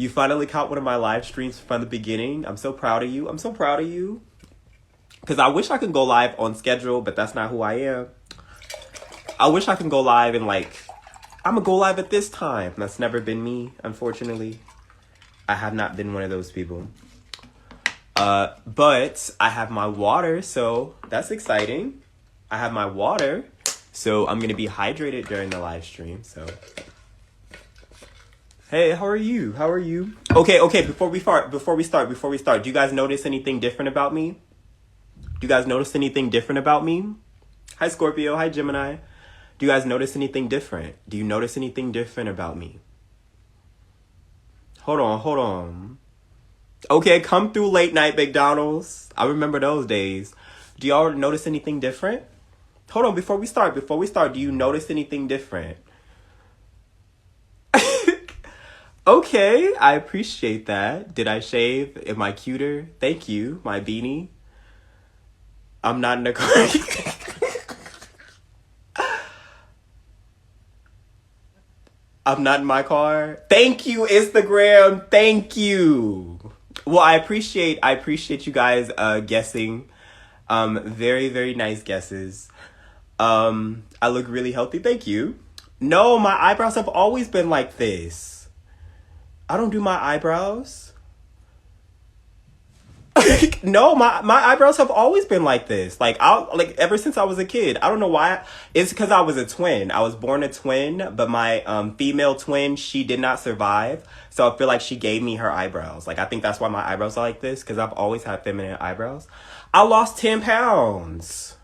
You finally caught one of my live streams from the beginning. I'm so proud of you. I'm so proud of you. Because I wish I could go live on schedule, but that's not who I am. I wish I could go live and I'm going to go live at this time. That's never been me, unfortunately. I have not been one of those people. But I have my water, so that's exciting. I have my water, so I'm going to be hydrated during the live stream, so... Hey, how are you? How are you? Okay, before we start, do you guys notice anything different about me? Do you guys notice anything different about me? Hi, Scorpio. Hi, Gemini. Do you guys notice anything different? Do you notice anything different about me? Hold on. Okay, come through late night McDonald's. I remember those days. Do y'all notice anything different? Hold on, before we start, do you notice anything different? Okay, I appreciate that. Did I shave? Am I cuter? Thank you, my beanie. I'm not in a car. I'm not in my car. Thank you, Instagram. Thank you. Well, I appreciate you guys guessing. Very, very nice guesses. I look really healthy. Thank you. No, my eyebrows have always been like this. I don't do my eyebrows. No, my eyebrows have always been like this. Ever since I was a kid. I don't know why. It's because I was a twin. I was born a twin, but my female twin, she did not survive. So I feel like she gave me her eyebrows. I think that's why my eyebrows are like this, because I've always had feminine eyebrows. I lost 10 pounds.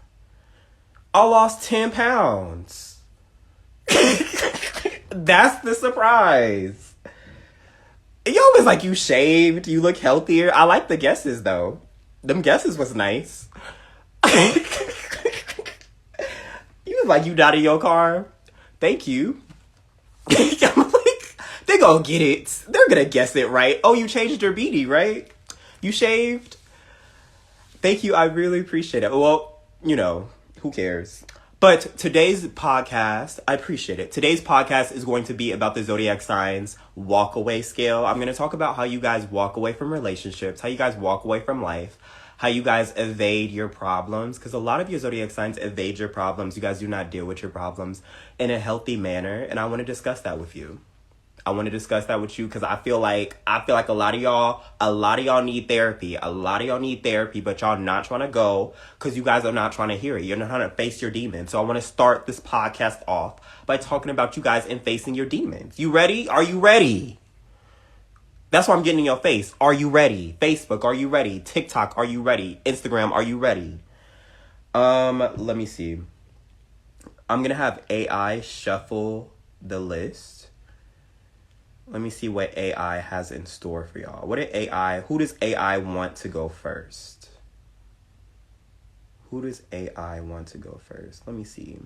That's the surprise. Yo, was like, you shaved, you look healthier. I like the guesses, though. Them guesses was nice. You was like, you not in your car? Thank you. I'm like, they gonna get it. They're gonna guess it right. Oh, you changed your beanie, right? You shaved? Thank you, I really appreciate it. Well, who cares? But today's podcast, I appreciate it. Today's podcast is going to be about the Zodiac signs walk-away scale. I'm going to talk about how you guys walk away from relationships, how you guys walk away from life, how you guys evade your problems. Because a lot of your Zodiac signs evade your problems. You guys do not deal with your problems in a healthy manner. And I want to discuss that with you. Because I feel like a lot of y'all need therapy. A lot of y'all need therapy, but y'all not trying to go because you guys are not trying to hear it. You're not trying to face your demons. So I want to start this podcast off by talking about you guys and facing your demons. You ready? Are you ready? That's what I'm getting in your face. Are you ready? Facebook, are you ready? TikTok, are you ready? Instagram, are you ready? Let me see. I'm going to have AI shuffle the list. Let me see what AI has in store for y'all. Who does AI want to go first? Let me see.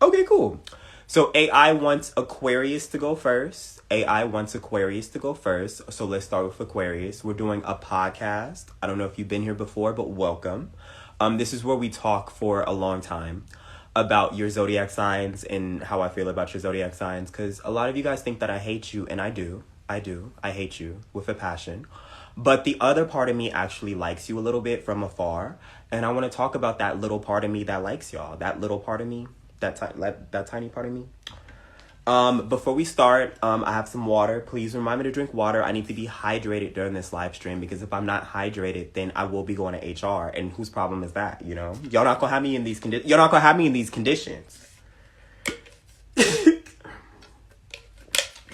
Okay, cool. So AI wants Aquarius to go first. So let's start with Aquarius. We're doing a podcast. I don't know if you've been here before, but welcome. This is where we talk for a long time about your zodiac signs and how I feel about your zodiac signs, because a lot of you guys think that I hate you, and I do. I hate you with a passion. But the other part of me actually likes you a little bit from afar, and I want to talk about that little part of me that likes y'all. That little part of me, that tiny part of me. Before we start, I have some water. Please remind me to drink water. I need to be hydrated during this live stream, because if I'm not hydrated, then I will be going to HR. And whose problem is that, Y'all not gonna have me in these conditions.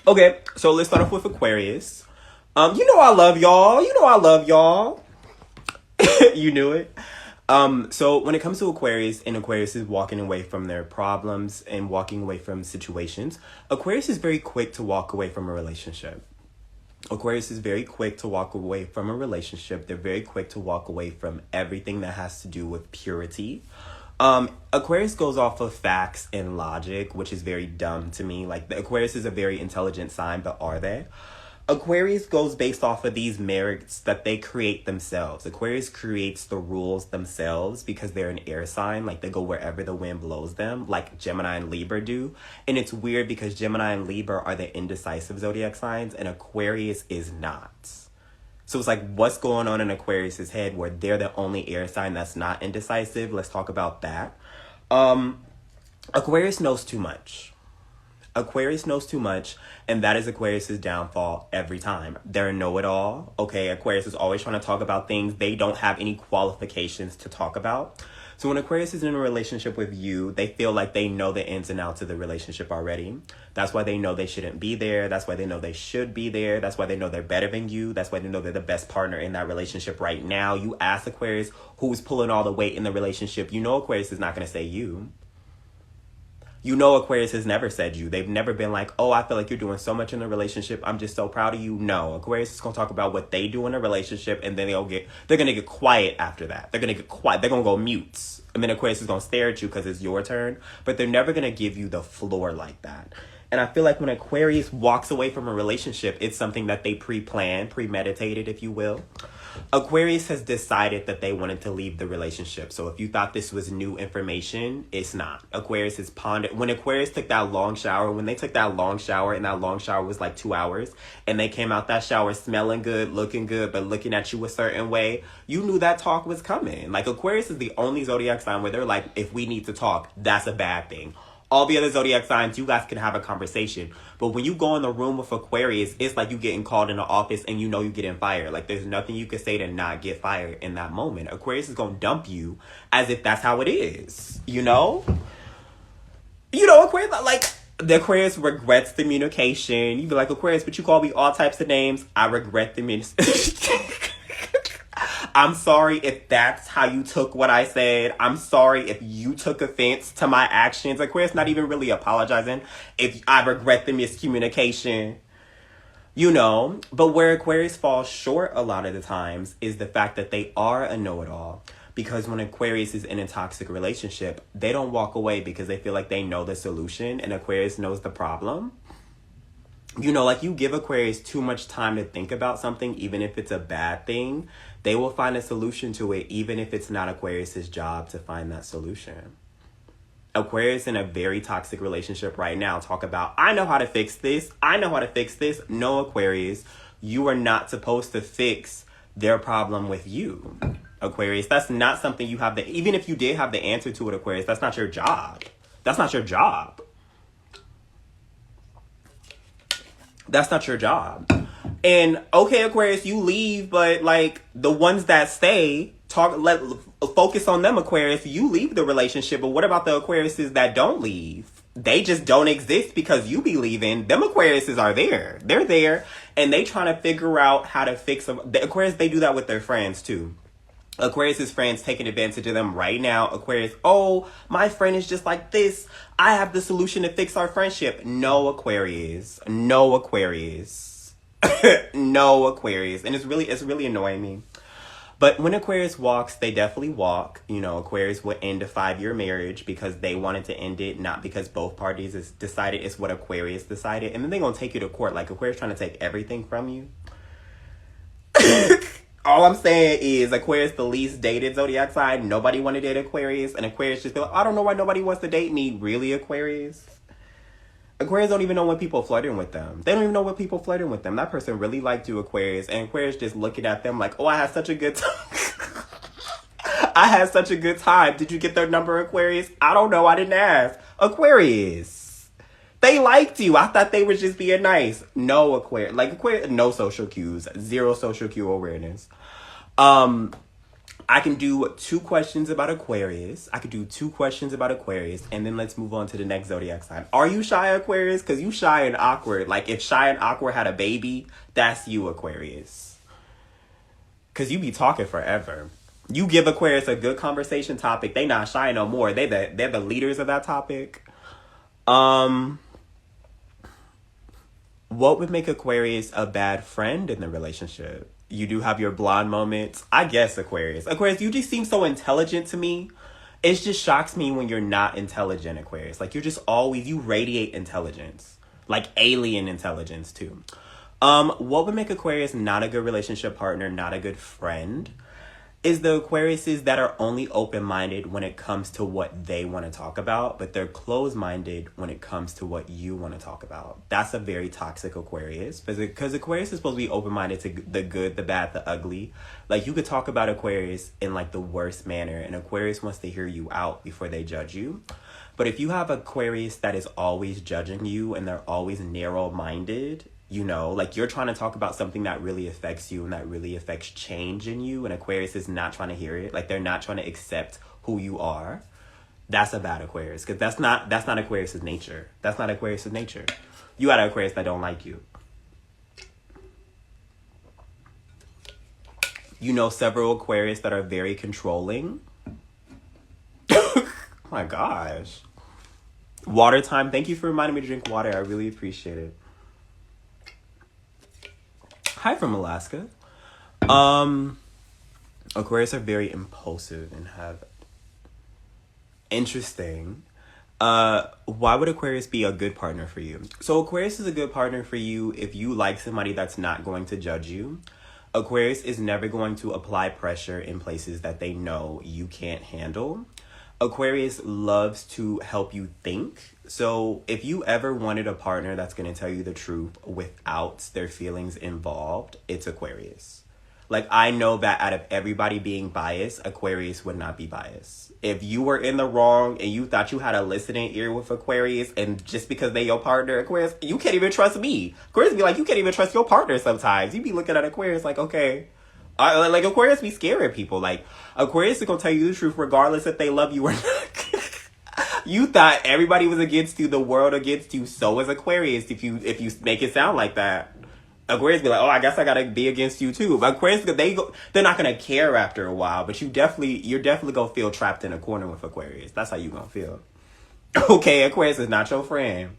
Okay, so let's start off with Aquarius. I love y'all. You knew it. So when it comes to Aquarius, and Aquarius is walking away from their problems and walking away from situations, Aquarius is very quick to walk away from a relationship. They're very quick to walk away from everything that has to do with purity. Aquarius goes off of facts and logic, which is very dumb to me. The Aquarius is a very intelligent sign, but are they? Aquarius goes based off of these merits that they create themselves. Aquarius creates the rules themselves because they're an air sign. Like, they go wherever the wind blows them, like Gemini and Libra do. And it's weird because Gemini and Libra are the indecisive zodiac signs, and Aquarius is not. So it's like, what's going on in Aquarius's head where they're the only air sign that's not indecisive? Let's talk about that. Aquarius knows too much. Aquarius knows too much, and that is Aquarius's downfall every time. They're a know-it-all. Okay, Aquarius is always trying to talk about things they don't have any qualifications to talk about. So when Aquarius is in a relationship with you, they feel like they know the ins and outs of the relationship already. That's why they know they shouldn't be there. That's why they know they should be there. That's why they know they're better than you. That's why they know they're the best partner in that relationship right now. You ask Aquarius who's pulling all the weight in the relationship. You know Aquarius is not going to say you. You know Aquarius has never said you. They've never been like, oh, I feel like you're doing so much in the relationship. I'm just so proud of you. No, Aquarius is going to talk about what they do in a relationship, and then they're going to get quiet after that. They're going to get quiet. They're going to go mute. And then Aquarius is going to stare at you because it's your turn. But they're never going to give you the floor like that. And I feel like when Aquarius walks away from a relationship, it's something that they pre-planned, premeditated, if you will. Aquarius has decided that they wanted to leave the relationship. So if you thought this was new information, it's not. Aquarius has pondered. When Aquarius took that long shower, and that long shower was like 2 hours, and they came out that shower smelling good, looking good, but looking at you a certain way, you knew that talk was coming. Like, Aquarius is the only zodiac sign where they're like, if we need to talk, that's a bad thing. All the other zodiac signs, you guys can have a conversation. But when you go in the room with Aquarius, it's like you getting called in the office and you know you getting fired. Like, there's nothing you can say to not get fired in that moment. Aquarius is going to dump you as if that's how it is. You know? Aquarius, like, the Aquarius regrets the communication. You be like, Aquarius, but you call me all types of names. I regret the I'm sorry if that's how you took what I said. I'm sorry if you took offense to my actions. Aquarius not even really apologizing if I regret the miscommunication. But where Aquarius falls short a lot of the times is the fact that they are a know-it-all. Because when Aquarius is in a toxic relationship, they don't walk away because they feel like they know the solution and Aquarius knows the problem. Like, you give Aquarius too much time to think about something, even if it's a bad thing, they will find a solution to it, even if it's not Aquarius's job to find that solution. Aquarius in a very toxic relationship right now talk about, I know how to fix this. I know how to fix this. No, Aquarius, you are not supposed to fix their problem with you. Aquarius, that's not something you have even if you did have the answer to it, Aquarius, that's not your job. That's not your job. That's not your job. And okay, Aquarius, you leave, but like the ones that stay, focus on them, Aquarius. You leave the relationship, but what about the Aquariuses that don't leave? They just don't exist because you be leaving. Them Aquariuses are there. They're there, and they trying to figure out how to fix them. The Aquarius, they do that with their friends too. Aquarius's friends taking advantage of them right now. Aquarius, oh, my friend is just like this. I have the solution to fix our friendship. No, Aquarius. No, Aquarius. No, Aquarius. And it's really annoying me. But when Aquarius walks, they definitely walk. Aquarius will end a 5-year marriage because they wanted to end it, not because both parties decided. It's what Aquarius decided. And then they're going to take you to court. Like, Aquarius trying to take everything from you. All I'm saying is Aquarius, the least dated zodiac sign. Nobody wanted to date Aquarius. And Aquarius just feel like, I don't know why nobody wants to date me. Really, Aquarius? Aquarius don't even know when people flirting with them. They don't even know what people flirting with them. That person really liked you, Aquarius. And Aquarius just looking at them like, oh, I had such a good time. I had such a good time. Did you get their number, Aquarius? I don't know. I didn't ask. Aquarius. They liked you. I thought they were just being nice. No, Aquarius. Like, Aquarius, no social cues. Zero social cue awareness. I can do 2 questions about Aquarius. And then let's move on to the next zodiac sign. Are you shy, Aquarius? Because you shy and awkward. Like, if shy and awkward had a baby, that's you, Aquarius. Because you be talking forever. You give Aquarius a good conversation topic. They not shy no more. They're the leaders of that topic. What would make Aquarius a bad friend in the relationship? You do have your blonde moments. I guess, Aquarius. Aquarius, you just seem so intelligent to me. It just shocks me when you're not intelligent, Aquarius. Like, you radiate intelligence. Like, alien intelligence, too. What would make Aquarius not a good relationship partner, not a good friend, is the Aquariuses that are only open-minded when it comes to what they want to talk about, but they're closed-minded when it comes to what you want to talk about. That's a very toxic Aquarius, because Aquarius is supposed to be open-minded to the good, the bad, the ugly. Like, you could talk about Aquarius in, like, the worst manner, and Aquarius wants to hear you out before they judge you. But if you have Aquarius that is always judging you and they're always narrow-minded, you know, like, you're trying to talk about something that really affects you and that really affects change in you, and Aquarius is not trying to hear it. Like, they're not trying to accept who you are. That's a bad Aquarius, because that's not Aquarius's nature. That's not Aquarius's nature. You got an Aquarius that don't like you. You know several Aquarius that are very controlling. Oh my gosh. Water time. Thank you for reminding me to drink water. I really appreciate it. Hi from Alaska. Aquarius are very impulsive and have interesting. Why would Aquarius be a good partner for you? So Aquarius is a good partner for you if you like somebody that's not going to judge you. Aquarius is never going to apply pressure in places that they know you can't handle. Aquarius loves to help you think. So if you ever wanted a partner that's going to tell you the truth without their feelings involved, it's Aquarius. Like, I know that out of everybody being biased, Aquarius would not be biased. If you were in the wrong and you thought you had a listening ear with Aquarius, and just because they your partner, Aquarius, you can't even trust me. Aquarius be like, you can't even trust your partner sometimes. You be looking at Aquarius like, okay. Like, Aquarius be scaring people. Like, Aquarius is gonna tell you the truth regardless if they love you or not. You thought everybody was against you, the world against you. So is Aquarius. If you make it sound like that, Aquarius be like, oh, I guess I gotta be against you too. But Aquarius, they're not gonna care after a while. But you're definitely gonna feel trapped in a corner with Aquarius. That's how you gonna feel. Okay, Aquarius is not your friend.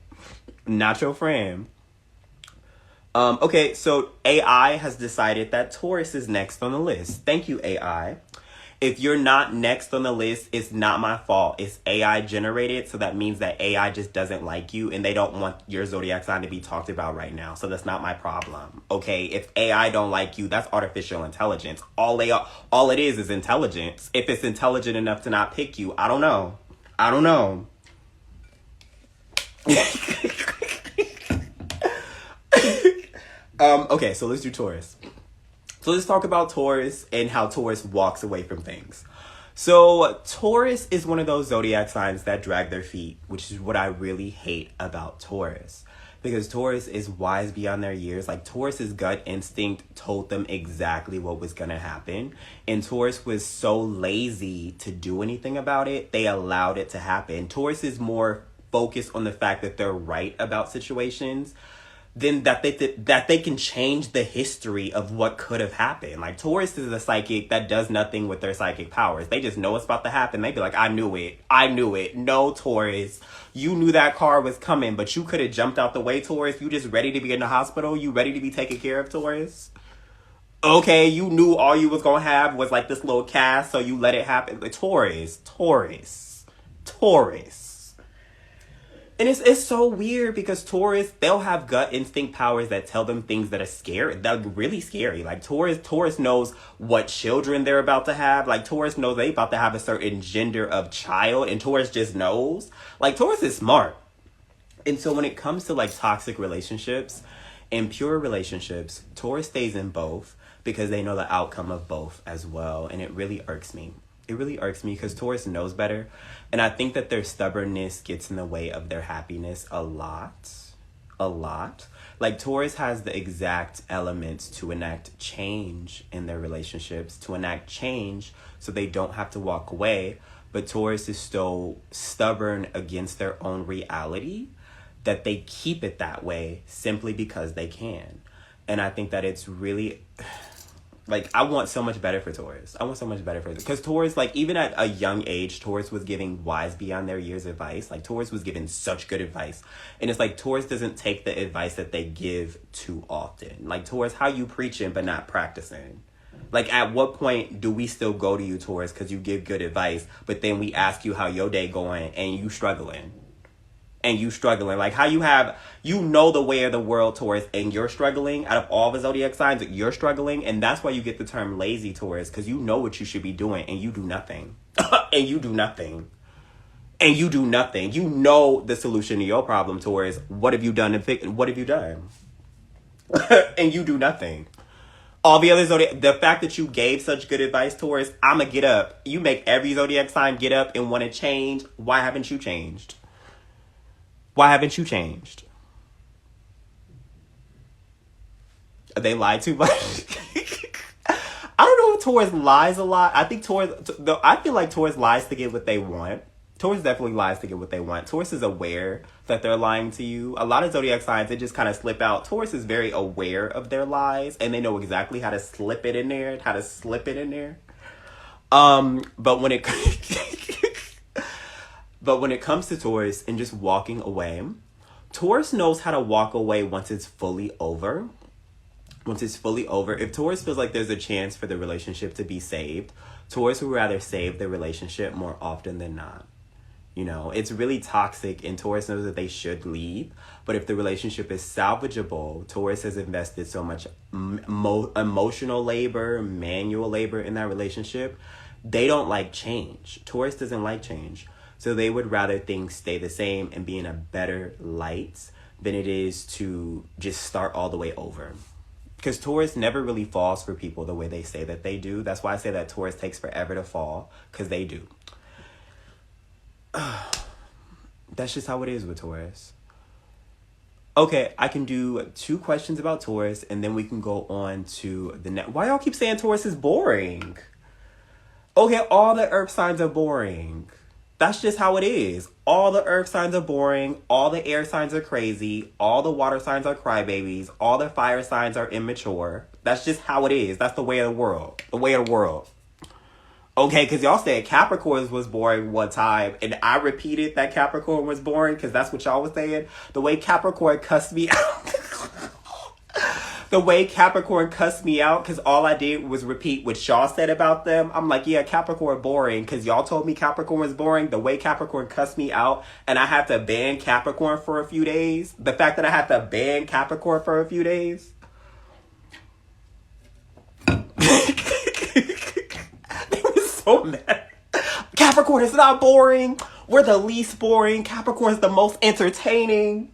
Not your friend. Okay, so AI has decided that Taurus is next on the list. Thank you, AI. If you're not next on the list, it's not my fault. It's AI generated, so that means that AI just doesn't like you and they don't want your zodiac sign to be talked about right now. So that's not my problem. Okay, if AI don't like you, that's artificial intelligence. All it is intelligence. If it's intelligent enough to not pick you, I don't know. Okay, so let's do Taurus. So let's talk about Taurus and how Taurus walks away from things. So Taurus is one of those zodiac signs that drag their feet, which is what I really hate about Taurus. Because Taurus is wise beyond their years. Like, Taurus's gut instinct told them exactly what was going to happen. And Taurus was so lazy to do anything about it, they allowed it to happen. Taurus is more focused on the fact that they're right about situations than that they can change the history of what could have happened. Like, Taurus is a psychic that does nothing with their psychic powers. They just know it's about to happen. They be like, I knew it. No, Taurus, you knew that car was coming, but you could have jumped out the way, Taurus. You just ready to be in the hospital? You ready to be taken care of, Taurus? Okay, you knew all you was gonna have was like this little cast, so you let it happen. Like, Taurus. And it's so weird because Taurus, they'll have gut instinct powers that tell them things that are scary, that are really scary. Like, Taurus knows what children they're about to have. Like, Taurus knows they about to have a certain gender of child, and Taurus just knows. Like, Taurus is smart. And so when it comes to, like, toxic relationships and pure relationships, Taurus stays in both because they know the outcome of both as well. And it really irks me. It really irks me because Taurus knows better. And I think that their stubbornness gets in the way of their happiness a lot. Like, Taurus has the exact elements to enact change in their relationships, to enact change so they don't have to walk away. But Taurus is so stubborn against their own reality that they keep it that way simply because they can. And I think that it's really... Like, I want so much better for Taurus. Because Taurus, like, even at a young age, Taurus was giving wise beyond their years advice. Like, Taurus was giving such good advice. And it's like, Taurus doesn't take the advice that they give too often. Like, Taurus, how you preaching but not practicing? Like, at what point do we still go to you, Taurus, because you give good advice, but then we ask you how your day going and you struggling? and you struggling. Like how you have, you know the way of the world, Taurus, and you're struggling. Out of all the zodiac signs, you're struggling. And that's why you get the term lazy, Taurus, because you know what you should be doing and you do nothing. And you do nothing. And you do nothing. You know the solution to your problem, Taurus. What have you done? What have you done? And you do nothing. All the other zodiac, the fact that you gave such good advice, Taurus, I'ma get up. You make every zodiac sign get up and want to change. Why haven't you changed? Why haven't you changed? They lie too much. I don't know if Taurus lies a lot. I feel like Taurus lies to get what they want. Taurus definitely lies to get what they want. Taurus is aware that they're lying to you. A lot of zodiac signs, they just kind of slip out. Taurus is very aware of their lies, and they know exactly how to slip it in there. But when it comes to Taurus and just walking away, Taurus knows how to walk away once it's fully over. If Taurus feels like there's a chance for the relationship to be saved, Taurus would rather save the relationship more often than not. You know, it's really toxic and Taurus knows that they should leave. But if the relationship is salvageable, Taurus has invested so much emotional labor, manual labor in that relationship. They don't like change. Taurus doesn't like change. So they would rather things stay the same and be in a better light than it is to just start all the way over. Because Taurus never really falls for people the way they say that they do. That's why I say that Taurus takes forever to fall, because they do. That's just how it is with Taurus. Okay, I can do 2 questions about Taurus, and then we can go on to the next. Why y'all keep saying Taurus is boring? Okay, all the earth signs are boring. That's just how it is. All the earth signs are boring. All the air signs are crazy. All the water signs are crybabies. All the fire signs are immature. That's just how it is. That's the way of the world. The way of the world. Okay, because y'all said Capricorn was boring one time, and I repeated that Capricorn was boring because that's what y'all was saying. The way Capricorn cussed me out. The way Capricorn cussed me out, because all I did was repeat what y'all said about them. I'm like, yeah, Capricorn boring, because y'all told me Capricorn was boring. The way Capricorn cussed me out, and I had to ban Capricorn for a few days. The fact that I had to ban Capricorn for a few days. So mad. Capricorn is not boring. We're the least boring. Capricorn's the most entertaining.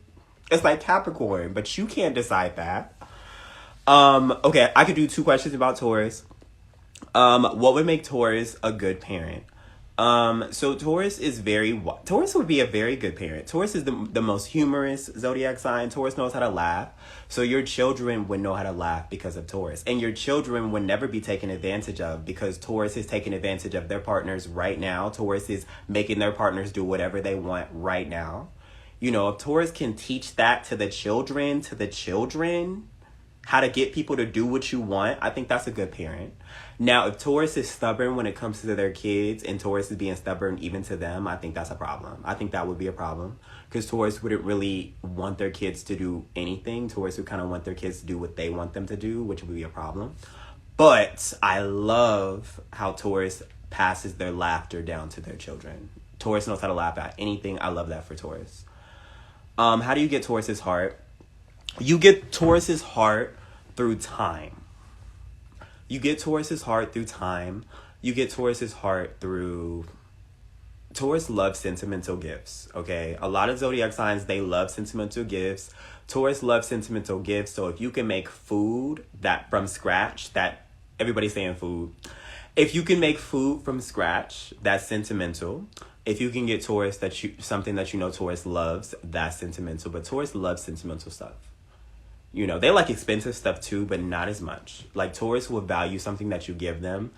It's like Capricorn, but you can't decide that. Okay, I could do 2 questions about Taurus. What would make Taurus a good parent? So Taurus would be a very good parent. Taurus is the most humorous zodiac sign. Taurus knows how to laugh. So your children would know how to laugh because of Taurus. And your children would never be taken advantage of because Taurus is taking advantage of their partners right now. Taurus is making their partners do whatever they want right now. You know, if Taurus can teach that to the children, how to get people to do what you want, I think that's a good parent. Now, if Taurus is stubborn when it comes to their kids and Taurus is being stubborn even to them, I think that's a problem. I think that would be a problem because Taurus wouldn't really want their kids to do anything. Taurus would kind of want their kids to do what they want them to do, which would be a problem. But I love how Taurus passes their laughter down to their children. Taurus knows how to laugh at anything. I love that for Taurus. How do you get Taurus's heart? You get Taurus's heart through time. You get Taurus's heart through time. You get Taurus's heart through... Taurus loves sentimental gifts, okay? A lot of zodiac signs, they love sentimental gifts. Taurus loves sentimental gifts. So if you can make food that from scratch, that everybody's saying food. If you can make food from scratch, that's sentimental. If you can get Taurus something that you know Taurus loves, that's sentimental. But Taurus loves sentimental stuff. You know, they like expensive stuff too, but not as much. Like Taurus will value something that you give them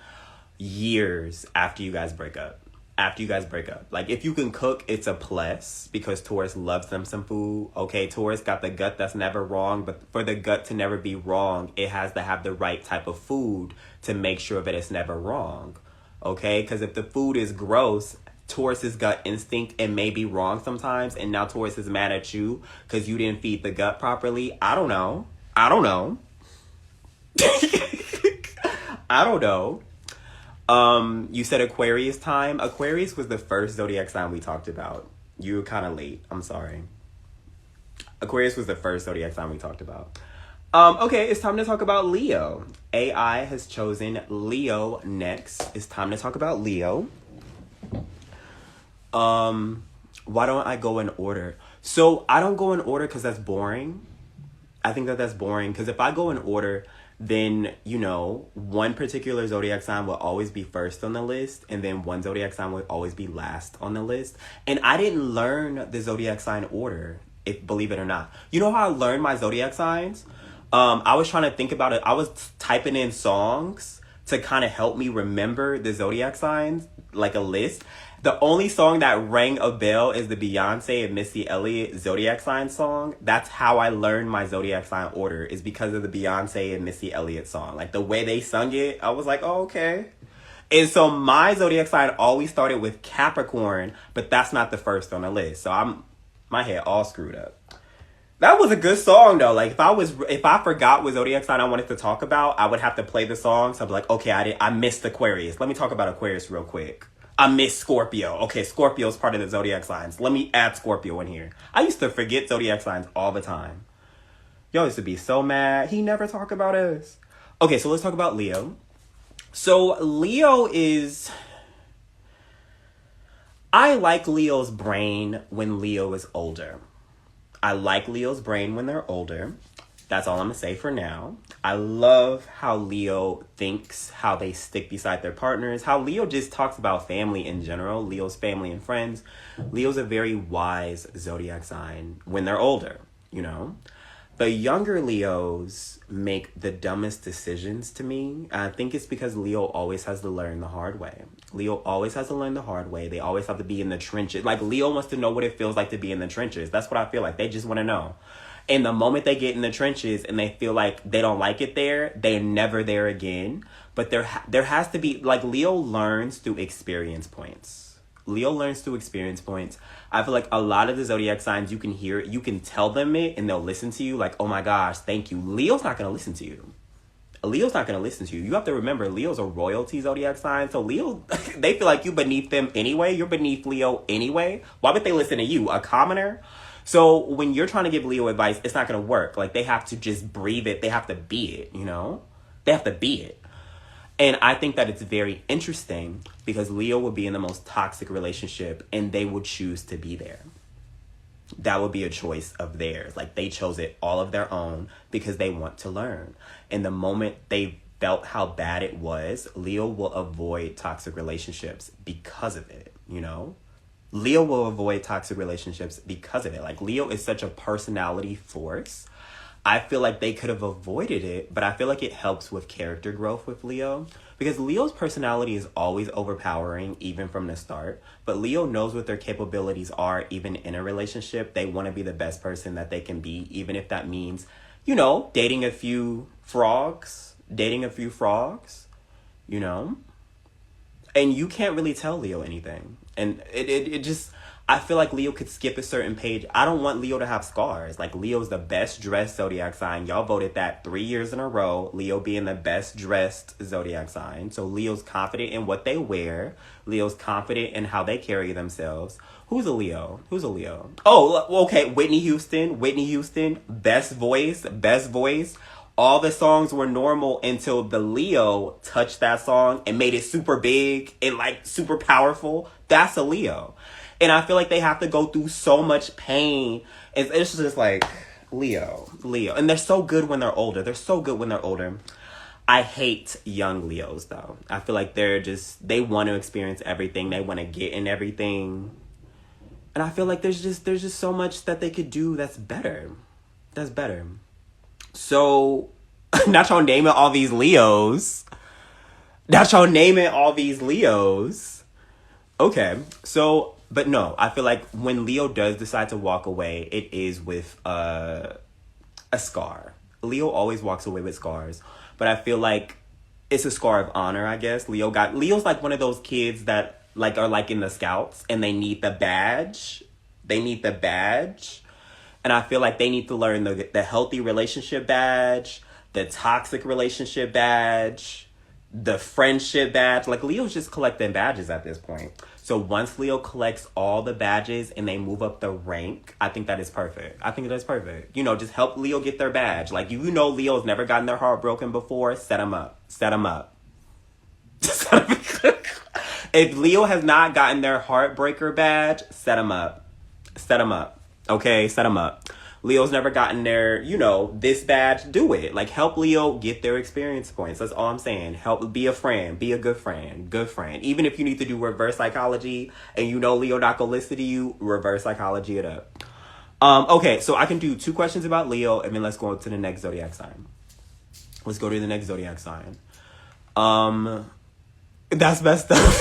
years after you guys break up. Like if you can cook, it's a plus because Taurus loves them some food. Okay, Taurus got the gut that's never wrong, but for the gut to never be wrong, it has to have the right type of food to make sure that it's never wrong. Okay, because if the food is gross, Taurus's gut instinct, it may be wrong sometimes, and now Taurus is mad at you because you didn't feed the gut properly. I don't know. I don't know. You said Aquarius time. Aquarius was the first zodiac sign we talked about. You were kind of late. I'm sorry. Aquarius was the first zodiac sign we talked about. Okay, it's time to talk about Leo. AI has chosen Leo next. It's time to talk about Leo. Why don't I go in order? So I don't go in order because that's boring. I think that that's boring because if I go in order, then, you know, one particular zodiac sign will always be first on the list, and then one zodiac sign will always be last on the list. And I didn't learn the zodiac sign order, if believe it or not. You know how I learned my zodiac signs? I was trying to think about it. I was typing in songs to kind of help me remember the zodiac signs, like a list. The only song that rang a bell is the Beyonce and Missy Elliott zodiac sign song. That's how I learned my zodiac sign order, is because of the Beyonce and Missy Elliott song. Like the way they sung it, I was like, oh, okay. And so my zodiac sign always started with Capricorn, but that's not the first on the list. So my head all screwed up. That was a good song though. Like if I forgot what zodiac sign I wanted to talk about, I would have to play the song. So I'd be like, okay, I missed Aquarius. Let me talk about Aquarius real quick. I missed Scorpio. Okay, Scorpio's part of the zodiac signs. Let me add Scorpio in here. I used to forget zodiac signs all the time. Y'all used to be so mad. He never talked about us. Okay, so let's talk about Leo. So Leo is... I like Leo's brain when Leo is older. I like Leo's brain when they're older. That's all I'm going to say for now. I love how Leo thinks, how they stick beside their partners, how Leo just talks about family in general, Leo's family and friends. Leo's a very wise zodiac sign when they're older, you know? The younger Leos make the dumbest decisions to me. I think it's because Leo always has to learn the hard way. Leo always has to learn the hard way. They always have to be in the trenches. Like, Leo wants to know what it feels like to be in the trenches. That's what I feel like. They just want to know. And the moment they get in the trenches and they feel like they don't like it there, they're never there again. But there has to be, like, Leo learns through experience points. Leo learns through experience points. I feel like a lot of the zodiac signs, you can tell them it and they'll listen to you like, oh my gosh, thank you. Leo's not going to listen to you. Leo's not going to listen to you. You have to remember, Leo's a royalty zodiac sign. So Leo, they feel like you beneath them anyway. You're beneath Leo anyway. Why would they listen to you, a commoner? So when you're trying to give Leo advice, it's not going to work. Like, they have to just breathe it. They have to be it, you know? They have to be it. And I think that it's very interesting because Leo will be in the most toxic relationship and they would choose to be there. That would be a choice of theirs. Like, they chose it all of their own because they want to learn. And the moment they felt how bad it was, Leo will avoid toxic relationships because of it, you know? Leo will avoid toxic relationships because of it. Like, Leo is such a personality force. I feel like they could have avoided it, but I feel like it helps with character growth with Leo. Because Leo's personality is always overpowering, even from the start. But Leo knows what their capabilities are, even in a relationship. They want to be the best person that they can be, even if that means, you know, dating a few frogs, you know? And you can't really tell Leo anything. And it just, I feel like Leo could skip a certain page. I don't want Leo to have scars. Like, Leo's the best dressed zodiac sign. Y'all voted that 3 years in a row. Leo being the best dressed zodiac sign. So Leo's confident in what they wear. Leo's confident in how they carry themselves. Who's a Leo? Oh, okay. Whitney Houston. Best voice. All the songs were normal until the Leo touched that song and made it super big and, like, super powerful. That's a Leo. And I feel like they have to go through so much pain. It's just like, Leo. And they're so good when they're older. I hate young Leos, though. I feel like they want to experience everything. They want to get in everything. And I feel like there's just so much that they could do that's better. So, not y'all naming all these Leos. Okay, so, but no, I feel like when Leo does decide to walk away, it is with a scar. Leo always walks away with scars, but I feel like it's a scar of honor, I guess. Leo's like one of those kids that, like, are like in the Scouts and they need the badge. And I feel like they need to learn the healthy relationship badge, the toxic relationship badge, the friendship badge. Like, Leo's just collecting badges at this point. So once Leo collects all the badges and they move up the rank, I think that is perfect. I think that's perfect. You know, just help Leo get their badge. Like, you know Leo's never gotten their heart broken before, set them up. Set them up. If Leo has not gotten their heartbreaker badge, set them up. Set them up. Okay, set them up. Leo's never gotten their, you know, this badge, do it. Like, help Leo get their experience points. That's all I'm saying. Help, be a friend. Be a good friend. Good friend. Even if you need to do reverse psychology and you know Leo not gonna listen to you, reverse psychology it up. Okay, so I can do 2 questions about Leo, and then let's go to the next zodiac sign. Let's go to the next zodiac sign. That's messed up.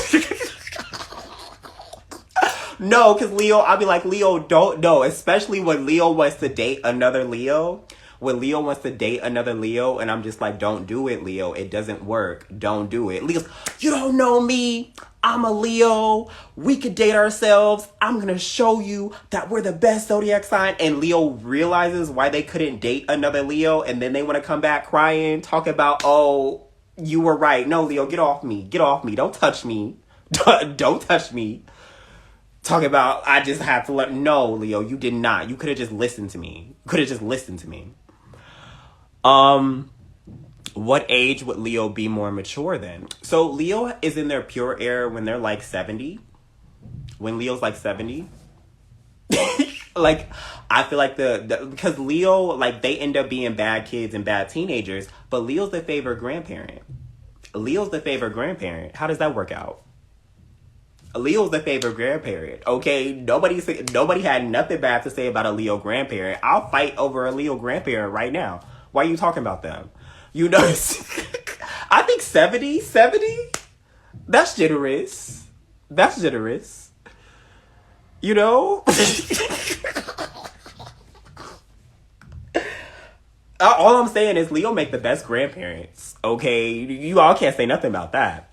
No, because Leo, I'll be like, Leo, don't know. Especially when Leo wants to date another Leo. When Leo wants to date another Leo, and I'm just like, don't do it, Leo. It doesn't work. Don't do it. Leo's, you don't know me. I'm a Leo. We could date ourselves. I'm going to show you that we're the best zodiac sign. And Leo realizes why they couldn't date another Leo. And then they want to come back crying, talk about, oh, you were right. No, Leo, get off me. Get off me. Don't touch me. Don't touch me. Talk about, I just have to let, no, Leo, you did not. You could have just listened to me. You could have just listened to me. What age would Leo be more mature then? So Leo is in their pure era when they're like 70. When Leo's like 70. Like, I feel like because Leo, like, they end up being bad kids and bad teenagers, but Leo's the favorite grandparent. Leo's the favorite grandparent. How does that work out? Leo's the favorite grandparent, okay? Nobody had nothing bad to say about a Leo grandparent. I'll fight over a Leo grandparent right now. Why are you talking about them? You know, I think 70, that's generous. That's generous. You know? All I'm saying is Leo make the best grandparents, okay? You all can't say nothing about that.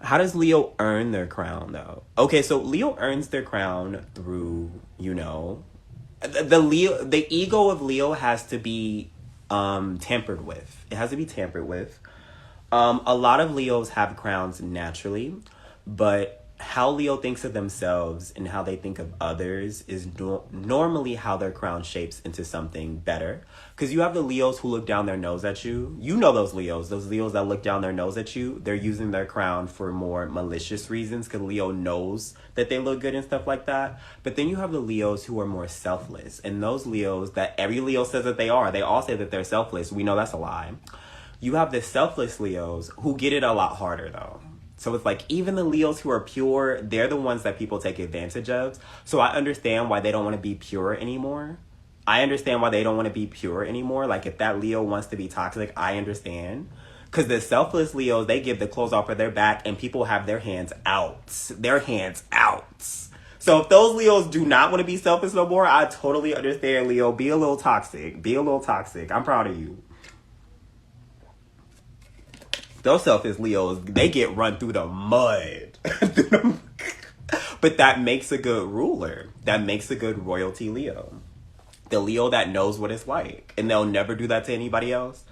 How does Leo earn their crown, though? Okay, so Leo earns their crown through, you know, the ego of Leo has to be tampered with. It has to be tampered with. A lot of Leos have crowns naturally, but how Leo thinks of themselves and how they think of others is normally how their crown shapes into something better. Because you have the Leos who look down their nose at you. You know those Leos that look down their nose at you. They're using their crown for more malicious reasons because Leo knows that they look good and stuff like that. But then you have the Leos who are more selfless. And those Leos that every Leo says that they are, they all say that they're selfless. We know that's a lie. You have the selfless Leos who get it a lot harder, though. So it's like, even the Leos who are pure, they're the ones that people take advantage of. So I understand why they don't want to be pure anymore. I understand why they don't want to be pure anymore. Like, if that Leo wants to be toxic, I understand. Because the selfless Leos, they give the clothes off of their back and people have their hands out. Their hands out. So if those Leos do not want to be selfish no more, I totally understand, Leo. Be a little toxic. Be a little toxic. I'm proud of you. Those selfish Leos, they get run through the mud. But that makes a good ruler. That makes a good royalty Leo. The Leo that knows what it's like. And they'll never do that to anybody else.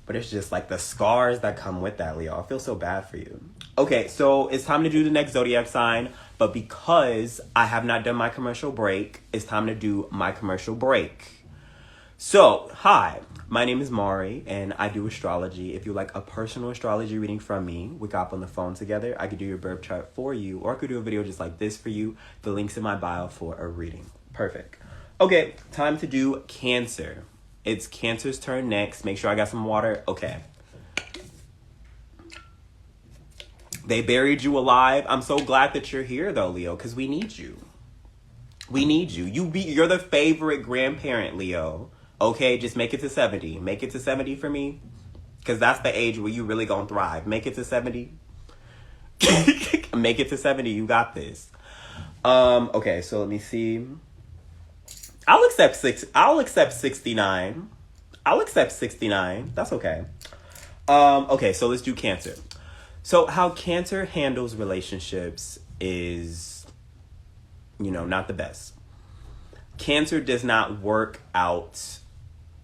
But it's just like the scars that come with that, Leo. I feel so bad for you. Okay, so it's time to do the next zodiac sign. But because I have not done my commercial break, it's time to do my commercial break. So, hi. My name is Mari, and I do astrology. If you like a personal astrology reading from me, we got up on the phone together. I could do your birth chart for you, or I could do a video just like this for you. The link's in my bio for a reading. Perfect. Okay, time to do Cancer. It's Cancer's turn next. Make sure I got some water. Okay. They buried you alive. I'm so glad that you're here, though, Leo, because we need you. We need you. You're the favorite grandparent, Leo. Okay, just make it to 70. Make it to 70 for me. Because that's the age where you really gonna thrive. Make it to 70. Make it to 70. You got this. Okay, so let me see. I'll accept 69. I'll accept 69. That's okay. Okay, so let's do Cancer. So how Cancer handles relationships is, you know, not the best. Cancer does not work out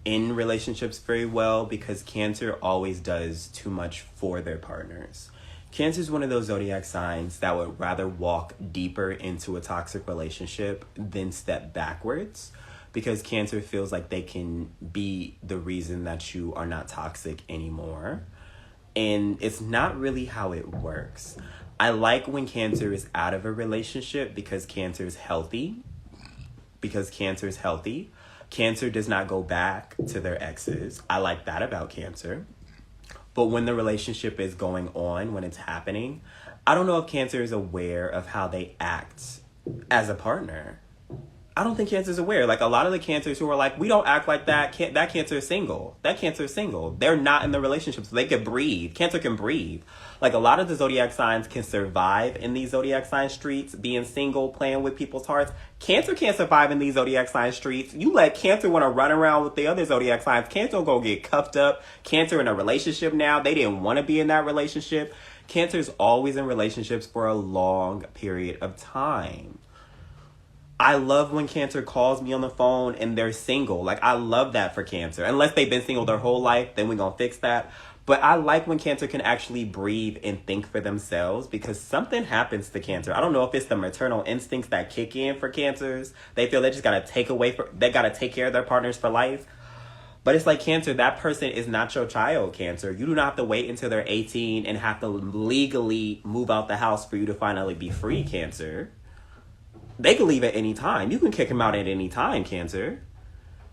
in relationships very well because Cancer always does too much for their partners. Cancer is one of those zodiac signs that would rather walk deeper into a toxic relationship than step backwards, because Cancer feels like they can be the reason that you are not toxic anymore. And it's not really how it works. I like when Cancer is out of a relationship because Cancer is healthy. Cancer does not go back to their exes. I like that about Cancer. But when the relationship is going on, when it's happening, I don't know if Cancer is aware of how they act as a partner. I don't think Cancer's aware. Like, a lot of the Cancers who are like, we don't act like that. That Cancer is single. That Cancer is single. They're not in the relationship, so they can breathe. Cancer can breathe. Like, a lot of the zodiac signs can survive in these zodiac sign streets, being single, playing with people's hearts. Cancer can't survive in these zodiac sign streets. You let Cancer want to run around with the other zodiac signs. Cancer will go get cuffed up. Cancer in a relationship now. They didn't want to be in that relationship. Cancer's always in relationships for a long period of time. I love when Cancer calls me on the phone and they're single. Like, I love that for Cancer. Unless they've been single their whole life, then we're going to fix that. But I like when Cancer can actually breathe and think for themselves, because something happens to Cancer. I don't know if it's the maternal instincts that kick in for Cancers. They feel they just got to they got to take care of their partners for life. But it's like, Cancer, that person is not your child, Cancer. You do not have to wait until they're 18 and have to legally move out the house for you to finally be free, Cancer. They can leave at any time. You can kick them out at any time, Cancer.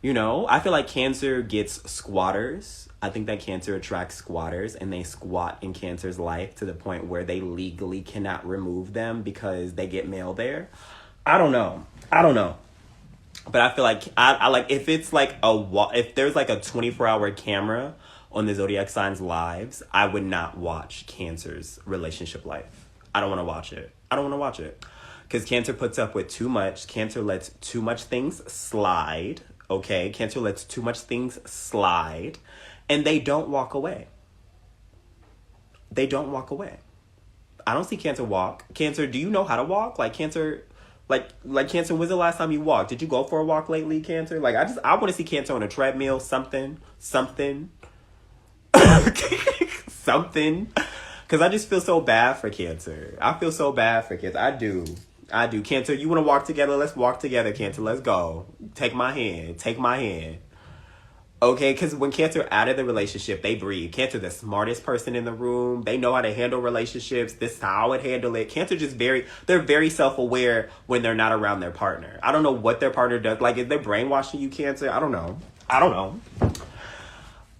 You know, I feel like Cancer gets squatters. I think that Cancer attracts squatters, and they squat in Cancer's life to the point where they legally cannot remove them because they get mail there. I don't know. But I feel like I like, if it's like if there's like a 24-hour camera on the zodiac signs' lives, I would not watch Cancer's relationship life. I don't want to watch it. Because Cancer puts up with too much. Cancer lets too much things slide. Okay? Cancer lets too much things slide. And they don't walk away. I don't see Cancer walk. Cancer, do you know how to walk? Like, Cancer, like Cancer, when's the last time you walked? Did you go for a walk lately, Cancer? Like, I want to see Cancer on a treadmill, something. Something. Because I just feel so bad for Cancer. I do. Cancer, you want to walk together? Let's walk together, Cancer. Let's go. Take my hand. Okay, because when Cancer out of the relationship, they breathe. Cancer, the smartest person in the room. They know how to handle relationships. This is how I would handle it. Cancer they're very self-aware when they're not around their partner. I don't know what their partner does. Like, is they brainwashing you, Cancer? I don't know.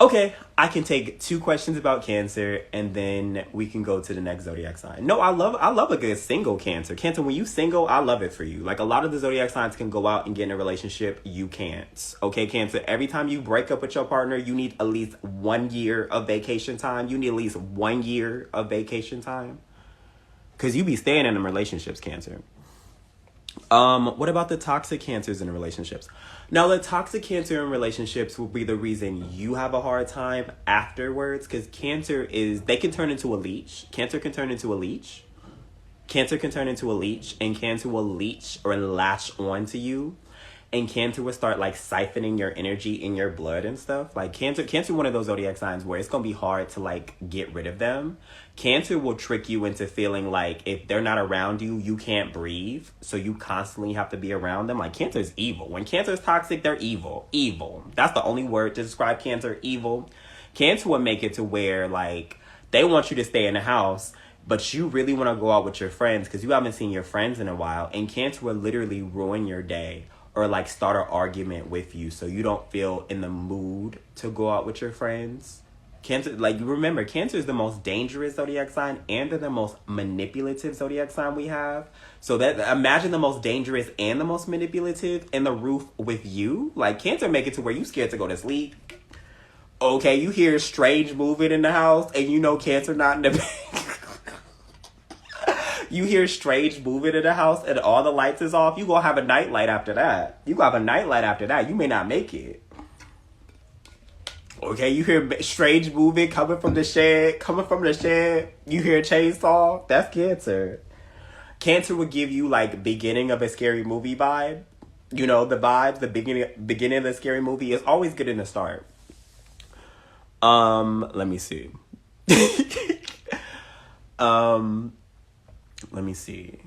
Okay, I can take 2 questions about Cancer, and then we can go to the next zodiac sign. No, I love a good single Cancer. Cancer, when you single, I love it for you. Like, a lot of the zodiac signs can go out and get in a relationship. You can't. Okay, Cancer, every time you break up with your partner, you need at least 1 year of vacation time. Because you be staying in them relationships, Cancer. What about the toxic Cancers in relationships? Now, the toxic Cancer in relationships will be the reason you have a hard time afterwards, because they can turn into a leech. Cancer can turn into a leech, and Cancer will leech or latch onto you, and Cancer will start, like, siphoning your energy in your blood and stuff. Like, Cancer one of those zodiac signs where it's gonna be hard to, like, get rid of them. Cancer will trick you into feeling like if they're not around you, you can't breathe, so you constantly have to be around them. Like, Cancer's evil. When Cancer's toxic, they're evil. That's the only word to describe Cancer: evil. Cancer will make it to where, like, they want you to stay in the house, but you really want to go out with your friends because you haven't seen your friends in a while, and Cancer will literally ruin your day, or, like, start an argument with you so you don't feel in the mood to go out with your friends. Cancer, like, remember, Cancer is the most dangerous zodiac sign and the most manipulative zodiac sign we have. So that, imagine the most dangerous and the most manipulative in the roof with you. Like, Cancer make it to where you scared to go to sleep. Okay, you hear strange moving in the house and you know Cancer not in the bed. You hear strange moving in the house and all the lights is off. You gonna have a nightlight after that. You may not make it. Okay, you hear strange moving coming from the shed. You hear a chainsaw. That's Cancer. Cancer would give you, like, beginning of a scary movie vibe. You know, the vibes, the beginning of the scary movie is always good in the start. Let me see. Let me see.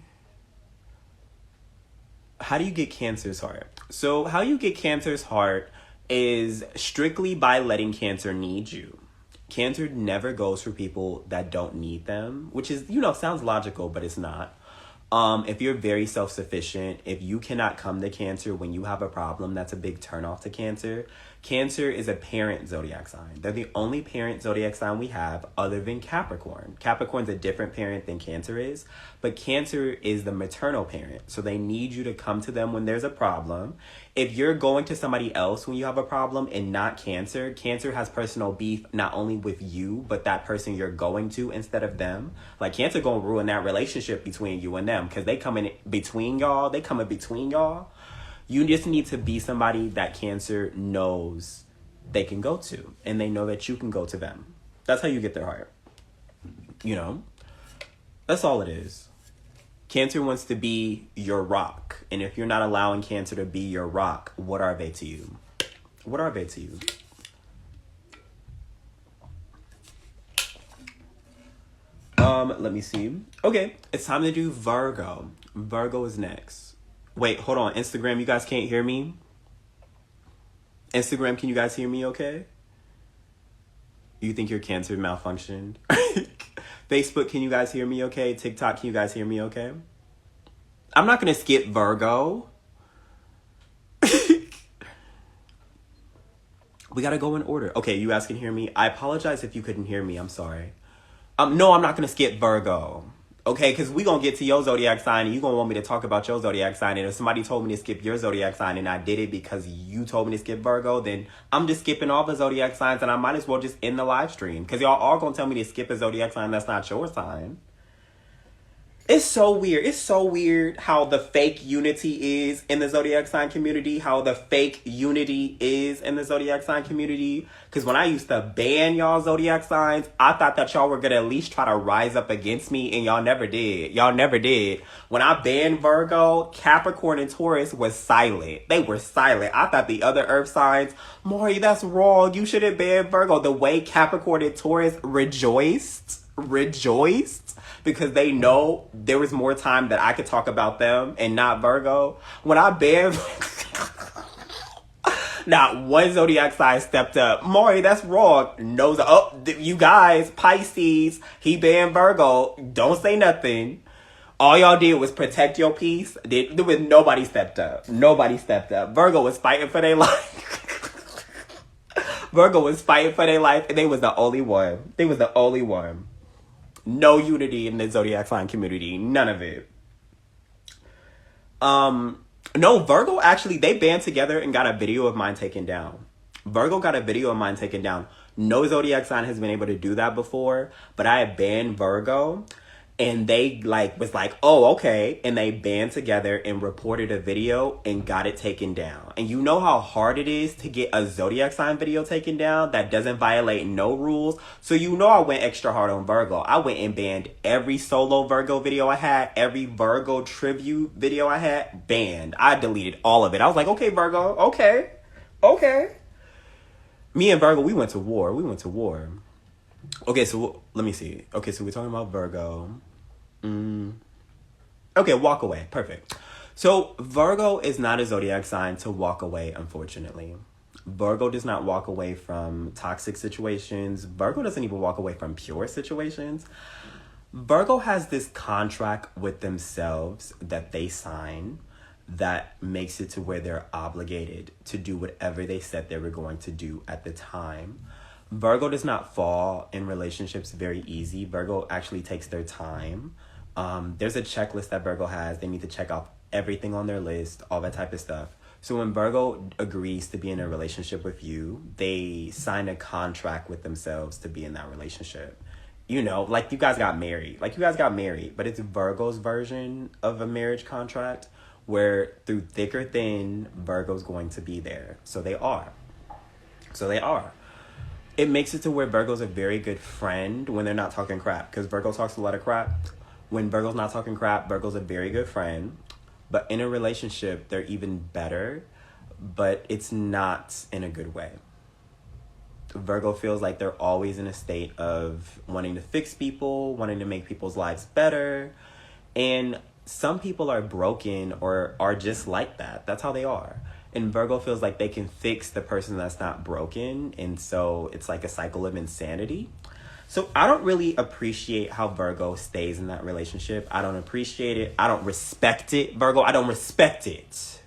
How do you get Cancer's heart? So how you get Cancer's heart is strictly by letting Cancer need you. Cancer never goes for people that don't need them, which is, sounds logical, but it's not. If you're very self-sufficient, if you cannot come to Cancer when you have a problem, that's a big turnoff to Cancer. Cancer is a parent zodiac sign. They're the only parent zodiac sign we have other than Capricorn. Capricorn's a different parent than Cancer is, but Cancer is the maternal parent. So they need you to come to them when there's a problem. If you're going to somebody else when you have a problem and not Cancer, Cancer has personal beef not only with you, but that person you're going to instead of them. Like Cancer gonna ruin that relationship between you and them because they come in between y'all. They come in between y'all. You just need to be somebody that Cancer knows they can go to, and they know that you can go to them. That's how you get their heart. That's all it is. Cancer wants to be your rock, and if you're not allowing Cancer to be your rock, what are they to you? What are they to you? Let me see. Okay, it's time to do Virgo. Virgo is next. Wait, hold on. Instagram, you guys can't hear me? Instagram, can you guys hear me okay? You think your Cancer malfunctioned? Facebook, can you guys hear me okay? TikTok, can you guys hear me okay? I'm not going to skip Virgo. We got to go in order. Okay, you guys can hear me. I apologize if you couldn't hear me. I'm sorry. No, I'm not going to skip Virgo. Okay, because we going to get to your zodiac sign and you going to want me to talk about your zodiac sign. And if somebody told me to skip your zodiac sign and I did it because you told me to skip Virgo, then I'm just skipping all the zodiac signs and I might as well just end the live stream. Because y'all are going to tell me to skip a zodiac sign that's not your sign. It's so weird. It's so weird how the fake unity is in the zodiac sign community. How the fake unity is in the zodiac sign community. Because when I used to ban y'all zodiac signs, I thought that y'all were going to at least try to rise up against me. And y'all never did. Y'all never did. When I banned Virgo, Capricorn and Taurus was silent. They were silent. I thought the other earth signs, Maury, that's wrong. You shouldn't ban Virgo. The way Capricorn and Taurus rejoiced. Because they know there was more time that I could talk about them and not Virgo. When I banned, not one zodiac sign stepped up. Maury, that's wrong. No, you guys, Pisces, he banned Virgo. Don't say nothing. All y'all did was protect your peace. Nobody stepped up. Nobody stepped up. Virgo was fighting for their life. Virgo was fighting for their life, and they was the only one. They was the only one. No unity in the zodiac sign community. None of it. No, Virgo actually, they band together and got a video of mine taken down. Virgo got a video of mine taken down. No zodiac sign has been able to do that before, but I had banned Virgo. And they was like, oh, okay. And they band together and reported a video and got it taken down. And you know how hard it is to get a zodiac sign video taken down that doesn't violate no rules. So I went extra hard on Virgo. I went and banned every solo Virgo video I had, every Virgo tribute video I had, banned. I deleted all of it. I was like, okay, Virgo, okay. Me and Virgo, we went to war. Okay, so let me see. Okay, so we're talking about Virgo. Okay, walk away. Perfect. So Virgo is not a zodiac sign to walk away, unfortunately. Virgo does not walk away from toxic situations. Virgo doesn't even walk away from pure situations. Virgo has this contract with themselves that they sign that makes it to where they're obligated to do whatever they said they were going to do at the time. Virgo does not fall in relationships very easy. Virgo actually takes their time. There's a checklist that Virgo has. They need to check off everything on their list, all that type of stuff. So when Virgo agrees to be in a relationship with you, they sign a contract with themselves to be in that relationship. Like you guys got married. But it's Virgo's version of a marriage contract where through thick or thin, Virgo's going to be there. So they are. It makes it to where Virgo's a very good friend when they're not talking crap. Because Virgo talks a lot of crap. When Virgo's not talking crap, Virgo's a very good friend. But in a relationship, they're even better. But it's not in a good way. Virgo feels like they're always in a state of wanting to fix people, wanting to make people's lives better. And some people are broken or are just like that. That's how they are. And Virgo feels like they can fix the person that's not broken. And so it's like a cycle of insanity. So I don't really appreciate how Virgo stays in that relationship. I don't appreciate it. I don't respect it, Virgo. I don't respect it.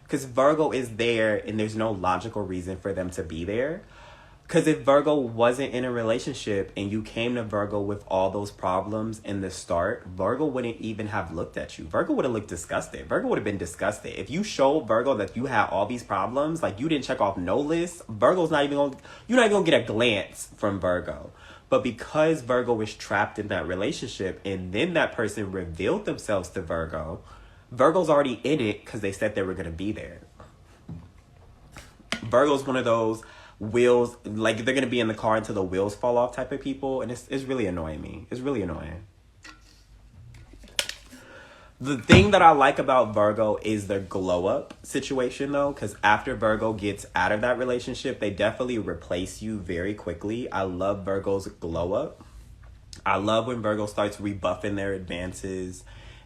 Because Virgo is there and there's no logical reason for them to be there. Because if Virgo wasn't in a relationship and you came to Virgo with all those problems in the start, Virgo wouldn't even have looked at you. Virgo would have looked disgusted. Virgo would have been disgusted. If you showed Virgo that you had all these problems, like you didn't check off no list, Virgo's not even going, you're not even going to get a glance from Virgo. But because Virgo was trapped in that relationship and then that person revealed themselves to Virgo, Virgo's already in it because they said they were going to be there. Virgo's one of those wheels, like they're going to be in the car until the wheels fall off type of people. And it's really annoying me. It's really annoying. The thing that I like about Virgo is their glow up situation though, because after Virgo gets out of that relationship, they definitely replace you very quickly. I love Virgo's glow up. I love when Virgo starts rebuffing their advances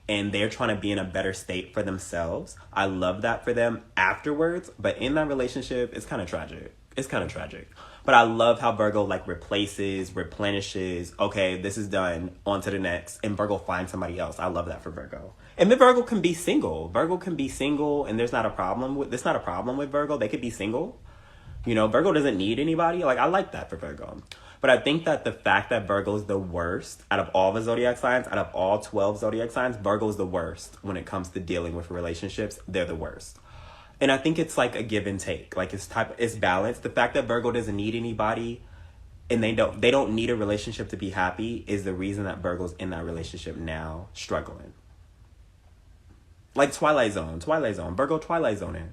and they're trying to be in a better state for themselves. I love that for them afterwards, but in that relationship, it's kind of tragic. It's kind of tragic. But I love how Virgo like replaces, replenishes. Okay, this is done. On to the next. And Virgo finds somebody else. I love that for Virgo. And then Virgo can be single. Virgo can be single and there's not a problem with Virgo. They could be single. You know, Virgo doesn't need anybody. Like, I like that for Virgo. But I think that the fact that Virgo is the worst out of all the zodiac signs, out of all 12 zodiac signs, Virgo is the worst when it comes to dealing with relationships. They're the worst. And I think it's like a give and take. Like it's balanced. The fact that Virgo doesn't need anybody and they don't need a relationship to be happy is the reason that Virgo's in that relationship now struggling. Like Twilight Zone, Virgo Twilight Zoning.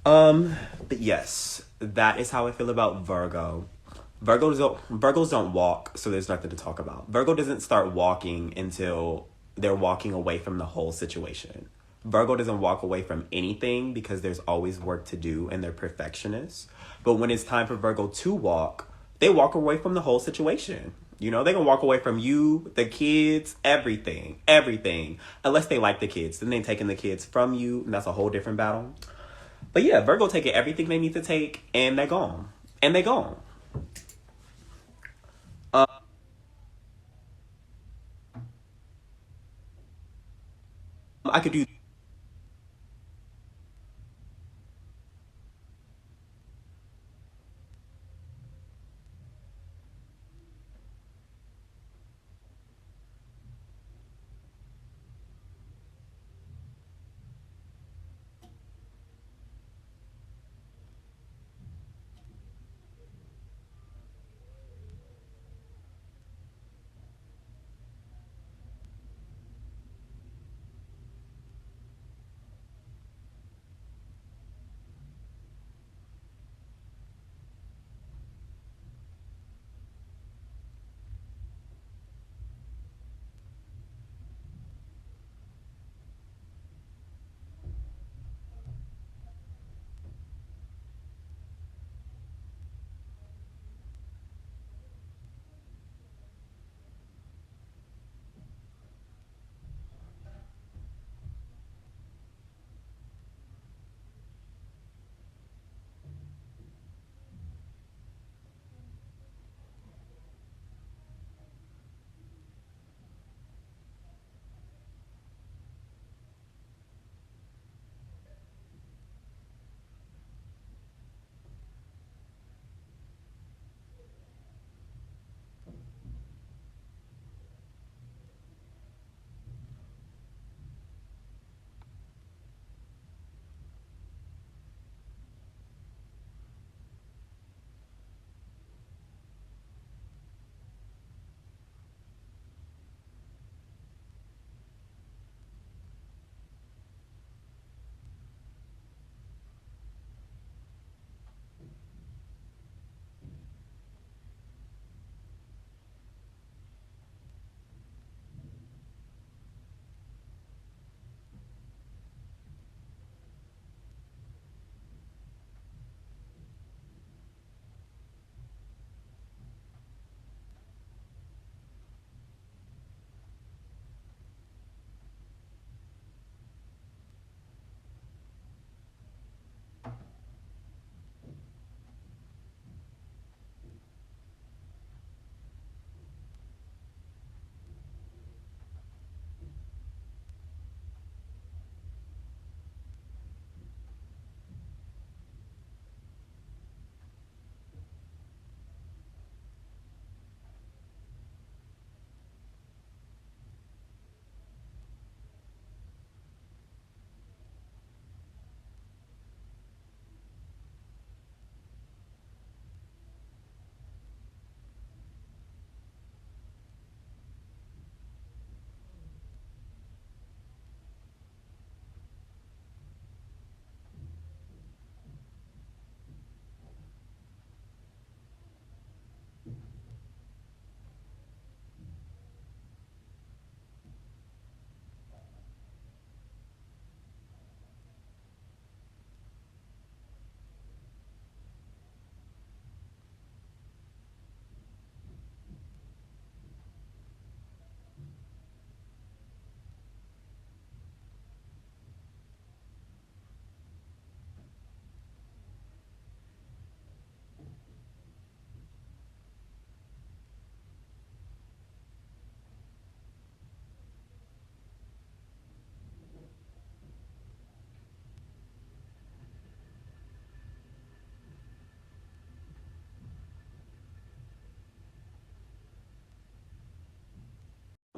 But yes, that is how I feel about Virgo. Virgos don't walk, so there's nothing to talk about. Virgo doesn't start walking until they're walking away from the whole situation. Virgo doesn't walk away from anything because there's always work to do and they're perfectionists. But when it's time for Virgo to walk, they walk away from the whole situation. You know, they can walk away from you, the kids, everything. Unless they like the kids. Then they're taking the kids from you, and that's a whole different battle. But yeah, Virgo taking everything they need to take, and they're gone. I could do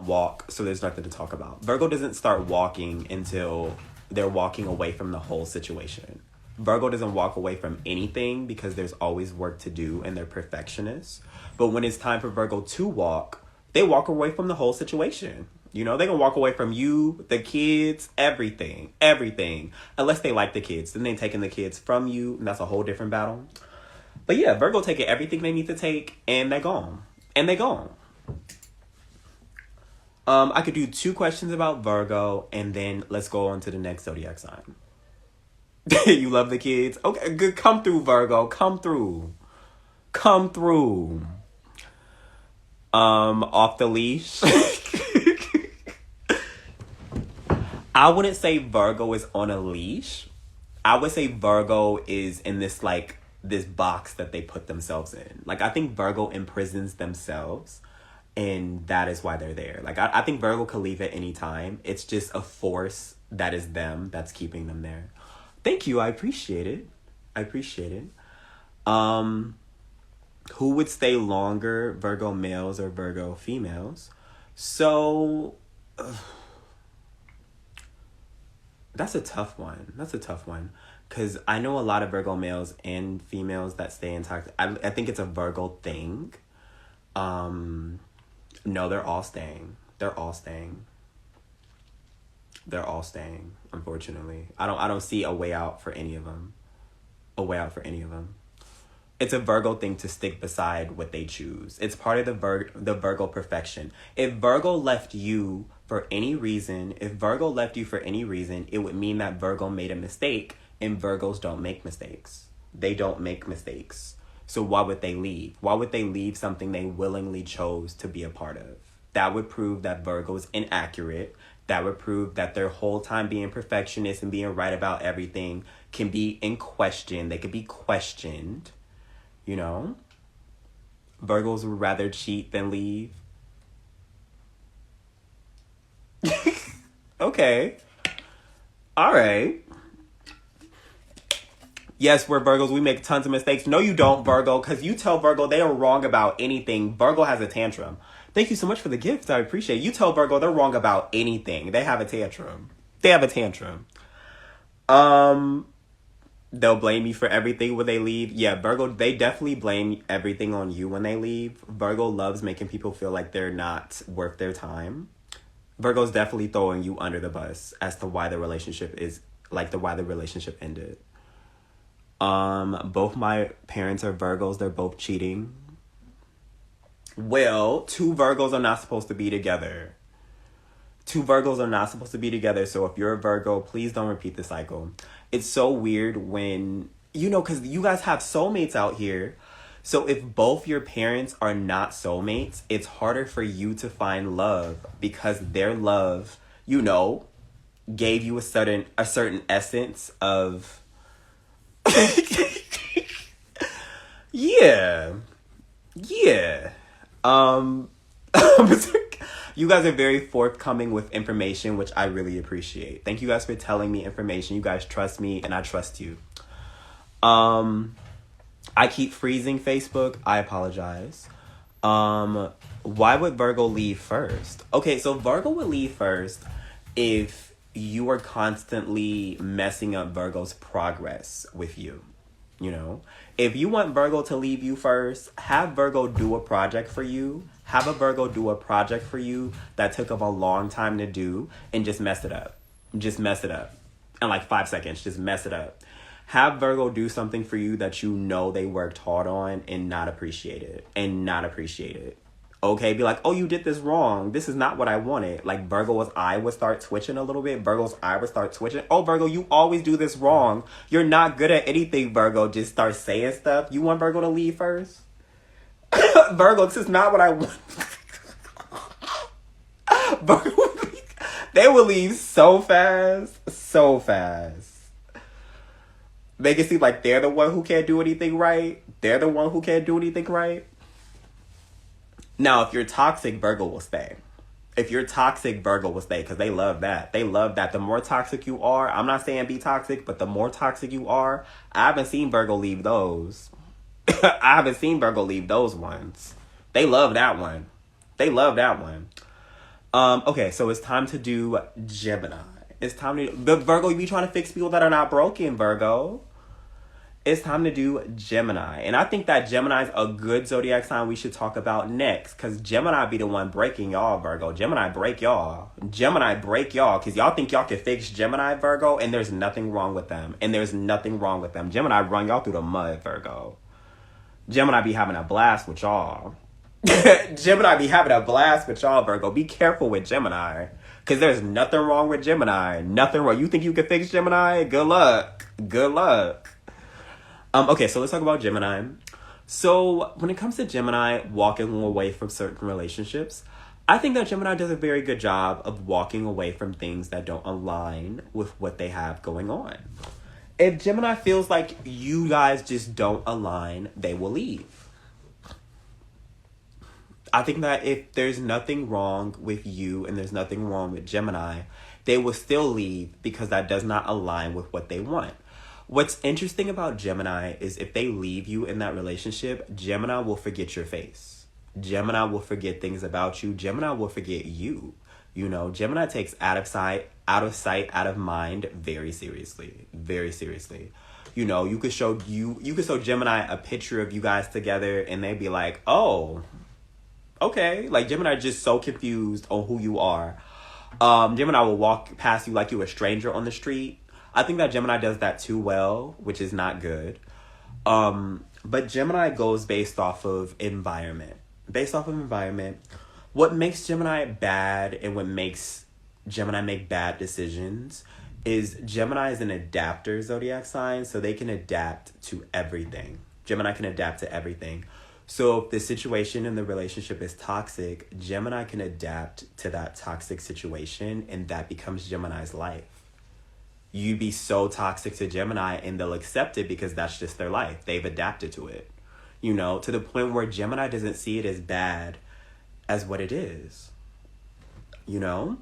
walk, so there's nothing to talk about. Virgo doesn't start walking until they're walking away from the whole situation. Virgo doesn't walk away from anything because there's always work to do and they're perfectionists. But when it's time for Virgo to walk, they walk away from the whole situation. You know, they can walk away from you, the kids, everything. Unless they like the kids. Then they're taking the kids from you, and that's a whole different battle. But yeah, Virgo taking everything they need to take, and they're gone. I could do 2 questions about Virgo, and then let's go on to the next zodiac sign. You love the kids? Okay, good. Come through, Virgo. Come through. Off the leash. I wouldn't say Virgo is on a leash. I would say Virgo is in this, like, this box that they put themselves in. Like, I think Virgo imprisons themselves, and that is why they're there. Like, I think Virgo could leave at any time. It's just a force that is them that's keeping them there. Thank you. I appreciate it. Who would stay longer, Virgo males or Virgo females? So, that's a tough one. Because I know a lot of Virgo males and females that stay intact. I think it's a Virgo thing. No, they're all staying. Unfortunately. I don't see a way out for any of them. It's a Virgo thing to stick beside what they choose. It's part of the Virgo perfection. If Virgo left you for any reason, it would mean that Virgo made a mistake, and Virgos don't make mistakes. They don't make mistakes. So why would they leave? Why would they leave something they willingly chose to be a part of? That would prove that Virgo is inaccurate. That would prove that their whole time being perfectionist and being right about everything can be in question. They could be questioned. You know, Virgos would rather cheat than leave. Okay. All right. Yes, we're Virgos. We make tons of mistakes. No, you don't, Virgo, because you tell Virgo they are wrong about anything. Virgo has a tantrum. Thank you so much for the gift. I appreciate it. You tell Virgo they're wrong about anything. They have a tantrum. They'll blame you for everything when they leave. Yeah, Virgo, they definitely blame everything on you when they leave. Virgo loves making people feel like they're not worth their time. Virgo's definitely throwing you under the bus as to why the relationship ended. Both my parents are Virgos. They're both cheating. Well, 2 Virgos are not supposed to be together. So if you're a Virgo, please don't repeat the cycle. It's so weird when, because you guys have soulmates out here. So if both your parents are not soulmates, it's harder for you to find love because their love, gave you a certain essence of... Yeah. You guys are very forthcoming with information, which I really appreciate. Thank you guys for telling me information. You guys trust me, and I trust you. I keep freezing Facebook. I apologize. Why would Virgo leave first? Okay, so Virgo would leave first if you are constantly messing up Virgo's progress with you. If you want Virgo to leave you first, have Virgo do a project for you. Have a Virgo do a project for you that took them a long time to do and just mess it up. In like 5 seconds, just mess it up. Have Virgo do something for you that they worked hard on and not appreciate it. Okay, be like, oh, you did this wrong. This is not what I wanted. Like Virgo's eye would start twitching a little bit. Oh, Virgo, you always do this wrong. You're not good at anything, Virgo. Just start saying stuff. You want Virgo to leave first? Virgo, this is not what I want. Virgo, they will leave so fast. Make it seem like they're the one who can't do anything right. Now, if you're toxic, Virgo will stay. Because they love that. The more toxic you are, I'm not saying be toxic, but the more toxic you are, I haven't seen Virgo leave those. ones. They love that one. Okay, so it's time to do Gemini. It's time to the Virgo, you be trying to fix people that are not broken, Virgo. It's time to do Gemini. And I think that Gemini's a good zodiac sign we should talk about next. Because Gemini be the one breaking y'all, Virgo. Gemini break y'all. Gemini break y'all. Because y'all think y'all can fix Gemini, Virgo. And there's nothing wrong with them. And there's nothing wrong with them. Gemini run y'all through the mud, Virgo. Gemini be having a blast with y'all. Gemini be having a blast with y'all, Virgo. Be careful with Gemini. Because there's nothing wrong with Gemini. Nothing wrong. You think you can fix Gemini? Good luck. Good luck. Okay, so let's talk about Gemini. So when it comes to Gemini walking away from certain relationships, I think that Gemini does a very good job of walking away from things that don't align with what they have going on. If Gemini feels like you guys just don't align, they will leave. I think that if there's nothing wrong with you and there's nothing wrong with Gemini, they will still leave because that does not align with what they want. What's interesting about Gemini is if they leave you in that relationship, Gemini will forget your face. Gemini will forget things about you. Gemini will forget you. You know, Gemini takes out of sight, out of mind very seriously. Very seriously. You know, you could show Gemini a picture of you guys together and they'd be like, oh, okay. Like Gemini just so confused on who you are. Gemini will walk past you like you're a stranger on the street. I think that Gemini does that too well, which is not good. But Gemini goes based off of environment. Based off of environment. What makes Gemini bad and what makes Gemini make bad decisions is Gemini is an adapter zodiac sign, so they can adapt to everything. Gemini can adapt to everything. So if the situation in the relationship is toxic, Gemini can adapt to that toxic situation, and that becomes Gemini's life. You'd be so toxic to Gemini and they'll accept it because that's just their life. They've adapted to it, you know, to the point where Gemini doesn't see it as bad as what it is. You know,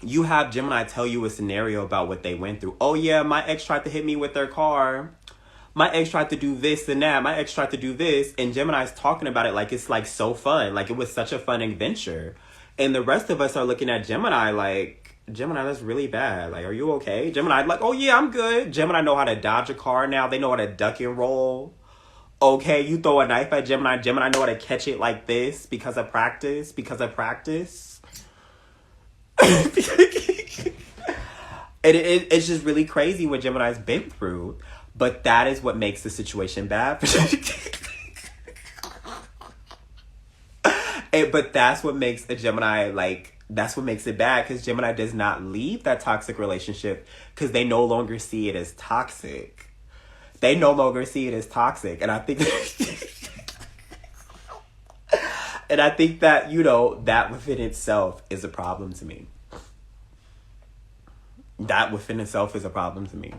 you have Gemini tell you a scenario about what they went through. Oh yeah, my ex tried to hit me with their car. My ex tried to do this and that. My ex tried to do this. And Gemini's talking about it like it's like so fun. Like it was such a fun adventure. And the rest of us are looking at Gemini like, Gemini, that's really bad. Like, are you okay? Gemini, like, oh yeah, I'm good. Gemini know how to dodge a car now. They know how to duck and roll. Okay, you throw a knife at Gemini. Gemini know how to catch it like this because of practice. Because of practice. And it's just really crazy what Gemini's been through. But that is what makes the situation bad. But that's what makes a Gemini, like, that's what makes it bad, because Gemini does not leave that toxic relationship because they no longer see it as toxic. They no longer see it as toxic. And I think and I think that, you know, that within itself is a problem to me. That within itself is a problem to me.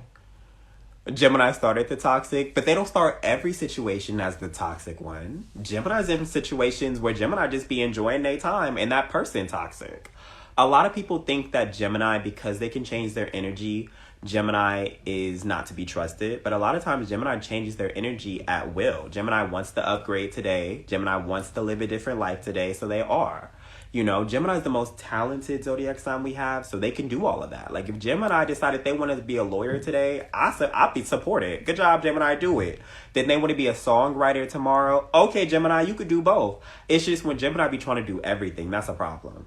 Gemini started the toxic, but they don't start every situation as the toxic one. Gemini's in situations where Gemini just be enjoying their time and that person toxic. A lot of people think that Gemini, because they can change their energy, Gemini is not to be trusted. But a lot of times Gemini changes their energy at will. Gemini wants to upgrade today. Gemini wants to live a different life today, so they are. You know, Gemini is the most talented zodiac sign we have, so they can do all of that. Like, if Gemini decided they wanted to be a lawyer today, I'd be supported. Good job, Gemini, do it. Then they want to be a songwriter tomorrow. Okay, Gemini, you could do both. It's just when Gemini be trying to do everything, that's a problem.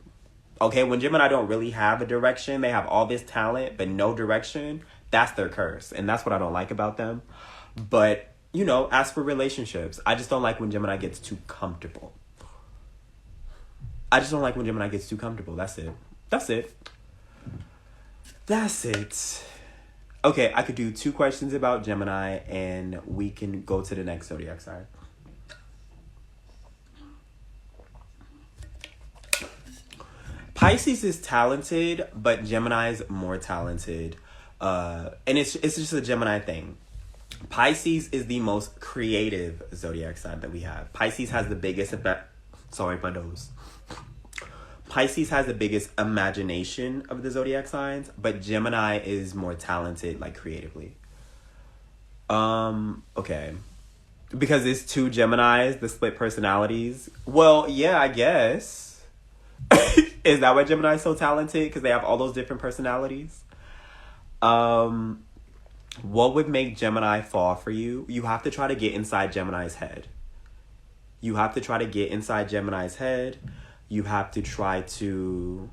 Okay, when Gemini don't really have a direction, they have all this talent, but no direction, that's their curse. And that's what I don't like about them. But, you know, as for relationships, I just don't like when Gemini gets too comfortable. I just don't like when Gemini gets too comfortable. That's it. That's it. That's it. Okay, I could do 2 questions about Gemini and we can go to the next zodiac sign. Pisces is talented, but Gemini is more talented. And it's just a Gemini thing. Pisces is the most creative zodiac sign that we have. Pisces has the biggest sorry, my nose. Pisces has the biggest imagination of the zodiac signs, but Gemini is more talented, like, creatively. Okay. Because it's 2 Geminis, the split personalities. Well, yeah, I guess. Is that why Gemini is so talented? Because they have all those different personalities? What would make Gemini fall for you? You have to try to get inside Gemini's head. You have to try to get inside Gemini's head. You have to try to...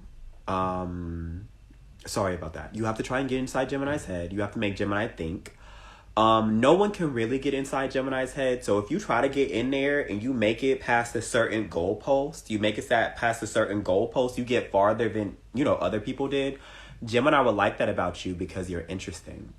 sorry about that. You have to try and get inside Gemini's head. You have to make Gemini think. No one can really get inside Gemini's head. So if you try to get in there and you make it past a certain goalpost, you get farther than, other people did. Gemini would like that about you because you're interesting.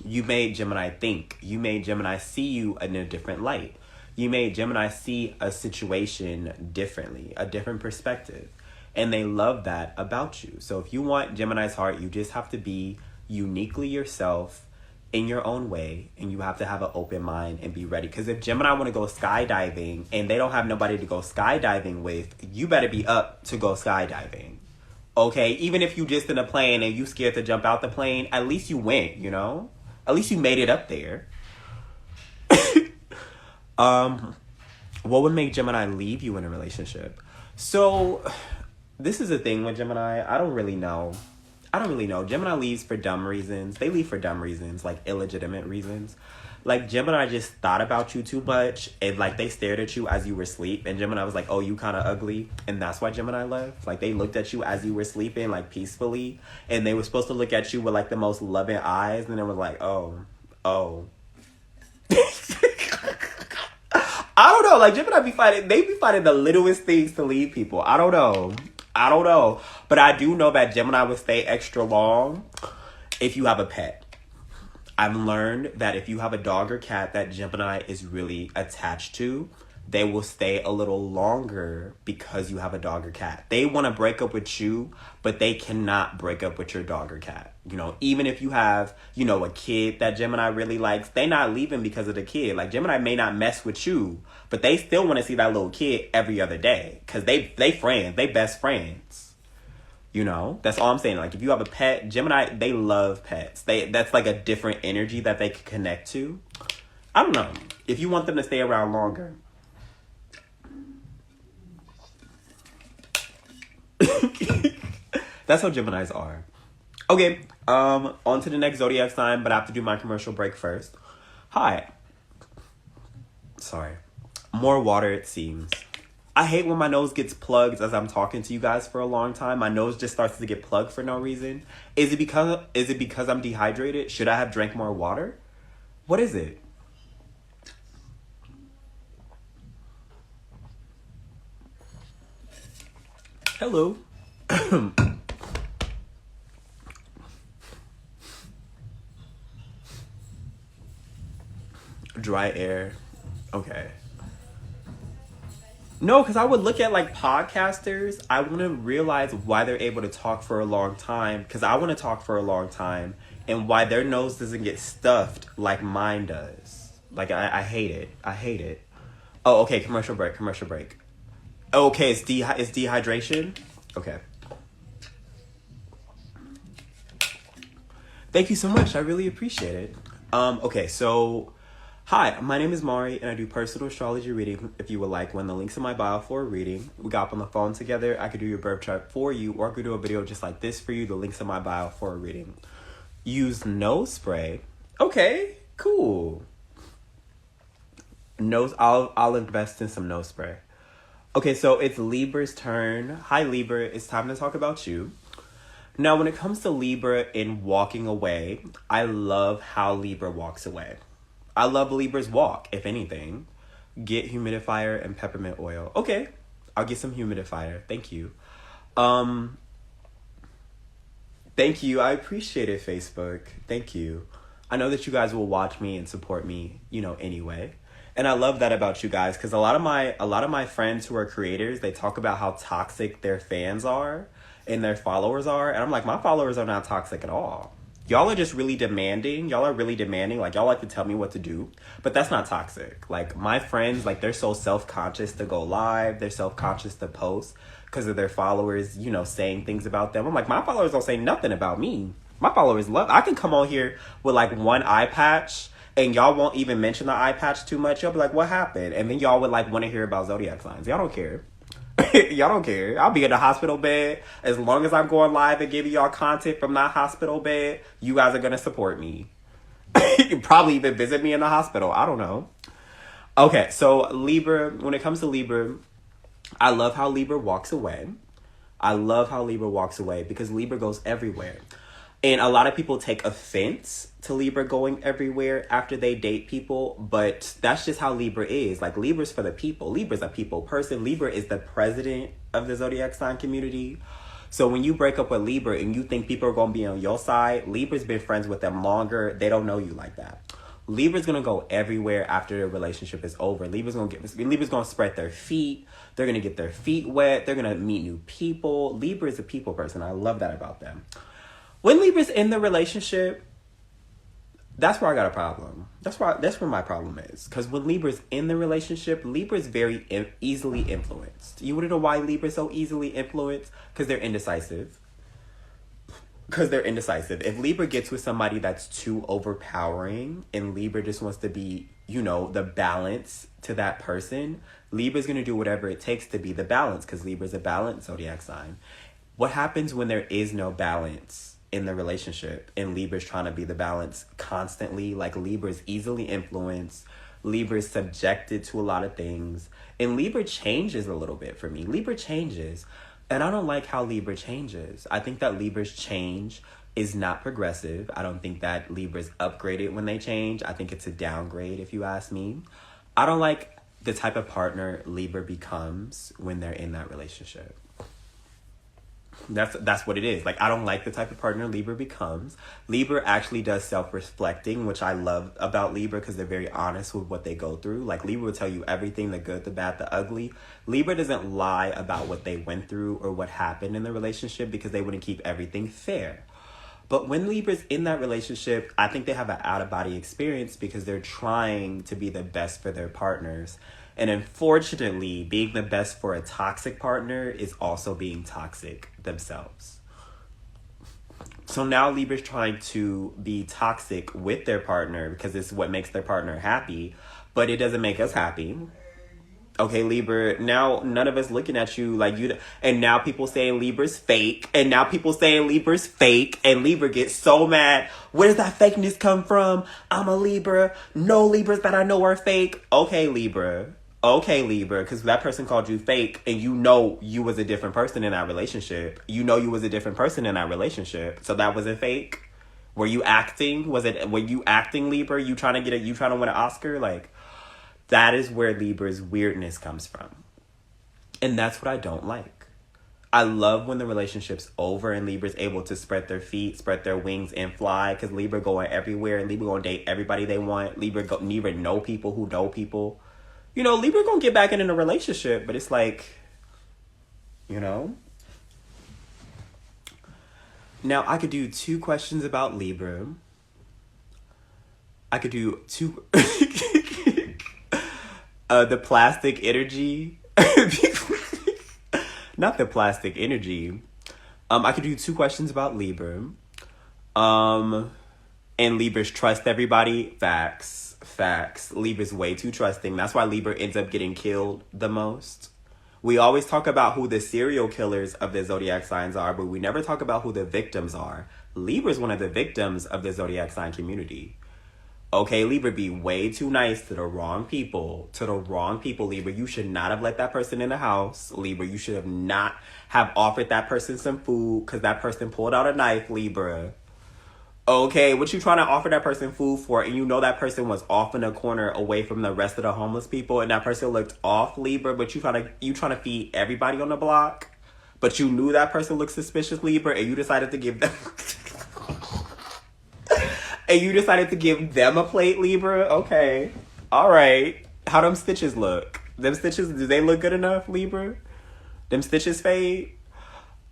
You made Gemini think. You made Gemini see you in a different light. You made Gemini see a situation differently, a different perspective. And they love that about you. So if you want Gemini's heart, you just have to be uniquely yourself in your own way. And you have to have an open mind and be ready. Because if Gemini want to go skydiving and they don't have nobody to go skydiving with, you better be up to go skydiving. Okay? Even if you just in a plane and you scared to jump out the plane, at least you went, At least you made it up there. What would make Gemini leave you in a relationship? So, this is the thing with Gemini. I don't really know. Gemini leaves for dumb reasons. They leave for dumb reasons, like illegitimate reasons. Like, Gemini just thought about you too much, and like they stared at you as you were asleep, and Gemini was like, oh, you kind of ugly, and that's why Gemini left. Like, they looked at you as you were sleeping, like, peacefully, and they were supposed to look at you with like the most loving eyes, and it was like, oh. I don't know, like, Gemini they be finding the littlest things to leave people. I don't know. But I do know that Gemini will stay extra long if you have a pet. I've learned that if you have a dog or cat that Gemini is really attached to, they will stay a little longer because you have a dog or cat. They want to break up with you, but they cannot break up with your dog or cat. Even if you have, a kid that Gemini really likes, they not leaving because of the kid. Like, Gemini may not mess with you, but they still want to see that little kid every other day because they friends, they best friends. That's all I'm saying. Like, if you have a pet, Gemini, they love pets. That's like a different energy that they can connect to. I don't know. If you want them to stay around longer. That's how Geminis are. Okay, on to the next Zodiac sign, but I have to do my commercial break first. Hi. Sorry. More water, it seems. I hate when my nose gets plugged as I'm talking to you guys for a long time. My nose just starts to get plugged for no reason. Is it because I'm dehydrated? Should I have drank more water? What is it? Hello. Dry air. Okay. No, because I would look at like podcasters. I want to realize why they're able to talk for a long time. Because I want to talk for a long time. And why their nose doesn't get stuffed like mine does. Like, I hate it. Oh, okay. Commercial break. Okay, it's dehydration. Okay. Thank you so much. I really appreciate it. Okay, so... Hi, my name is Mari, and I do personal astrology reading if you would like one. The link's in my bio for a reading. We got up on the phone together. I could do your birth chart for you, or I could do a video just like this for you. The link's in my bio for a reading. Use nose spray. Okay, cool. I'll invest in some nose spray. Okay, so it's Libra's turn. Hi, Libra. It's time to talk about you. Now, when it comes to Libra and walking away, I love how Libra walks away. I love Libra's walk, if anything. Get humidifier and peppermint oil. Okay, I'll get some humidifier. Thank you. Thank you. I appreciate it, Facebook. Thank you. I know that you guys will watch me and support me, anyway. And I love that about you guys, because a lot of my friends who are creators, they talk about how toxic their fans are and their followers are. And I'm like, my followers are not toxic at all. Y'all are just really demanding. Like, y'all like to tell me what to do. But that's not toxic. Like, my friends, like, they're so self-conscious to go live. They're self-conscious to post because of their followers, saying things about them. I'm like, my followers don't say nothing about me. My followers love... I can come on here with, like, one eye patch, and y'all won't even mention the eye patch too much. Y'all be like, what happened? And then y'all would, like, want to hear about zodiac signs. Y'all don't care. Y'all don't care. I'll be in the hospital bed. As long as I'm going live and giving y'all content from that hospital bed, you guys are going to support me. You can probably even visit me in the hospital. I don't know. Okay, so Libra, when it comes to Libra, I love how Libra walks away. I love how Libra walks away because Libra goes everywhere. And a lot of people take offense to Libra going everywhere after they date people, but that's just how Libra is. Like, Libra's for the people. Libra's a people person. Libra is the president of the zodiac sign community. So when you break up with Libra and you think people are going to be on your side, Libra's been friends with them longer. They don't know you like that. Libra's going to go everywhere after the relationship is over. Libra's going to spread their feet. They're going to get their feet wet. They're going to meet new people. Libra is a people person. I love that about them. When Libra's in the relationship, that's where I got a problem. That's where my problem is. Because when Libra's in the relationship, Libra's very easily influenced. You want to know why Libra's so easily influenced? Because they're indecisive. If Libra gets with somebody that's too overpowering and Libra just wants to be, the balance to that person, Libra's going to do whatever it takes to be the balance because Libra's a balanced zodiac sign. What happens when there is no balance in the relationship and Libra's trying to be the balance constantly? Like, Libra's easily influenced. Libra's subjected to a lot of things. And Libra changes a little bit for me. Libra changes. And I don't like how Libra changes. I think that Libra's change is not progressive. I don't think that Libra's upgraded when they change. I think it's a downgrade, if you ask me. I don't like the type of partner Libra becomes when they're in that relationship. That's what it is. Like, I don't like the type of partner Libra becomes. Libra actually does self-reflecting, which I love about Libra because they're very honest with what they go through. Like, Libra will tell you everything, the good, the bad, the ugly. Libra doesn't lie about what they went through or what happened in the relationship because they wouldn't keep everything fair. But when Libra's in that relationship, I think they have an out-of-body experience because they're trying to be the best for their partners. And unfortunately, being the best for a toxic partner is also being toxic themselves. So now Libra's trying to be toxic with their partner because it's what makes their partner happy, but it doesn't make us happy. Okay, Libra, now none of us looking at you like you, and now people saying Libra's fake, and Libra gets so mad. Where does that fakeness come from? I'm a Libra. No Libras that I know are fake. Okay, Libra, because that person called you fake, and you was a different person in that relationship. So that wasn't fake. Were you acting? Were you acting, Libra? You trying to win an Oscar? Like, that is where Libra's weirdness comes from. And that's what I don't like. I love when the relationship's over and Libra's able to spread their feet, spread their wings, and fly. Because Libra going everywhere and Libra going to date everybody they want. Libra know people who know people. Libra going to get back in a relationship. But it's like, Now, I could do 2 questions about Libra. I could do 2... the plastic energy. Not the plastic energy. I could do 2 questions about Libra. And Libra's trust everybody. Facts. Libra's way too trusting. That's why Libra ends up getting killed the most. We always talk about who the serial killers of the zodiac signs are, but we never talk about who the victims are. Libra's one of the victims of the zodiac sign community. Okay, Libra, be way too nice to the wrong people. Libra. You should not have let that person in the house. Libra, you should have not have offered that person some food because that person pulled out a knife, Libra. Okay, what you trying to offer that person food for? And that person was off in a corner away from the rest of the homeless people and that person looked off, Libra, but you trying to feed everybody on the block? But you knew that person looked suspicious, Libra, and you decided to give them... And you decided to give them a plate, Libra? Okay. All right. How them stitches look? Them stitches, do they look good enough, Libra? Them stitches fade?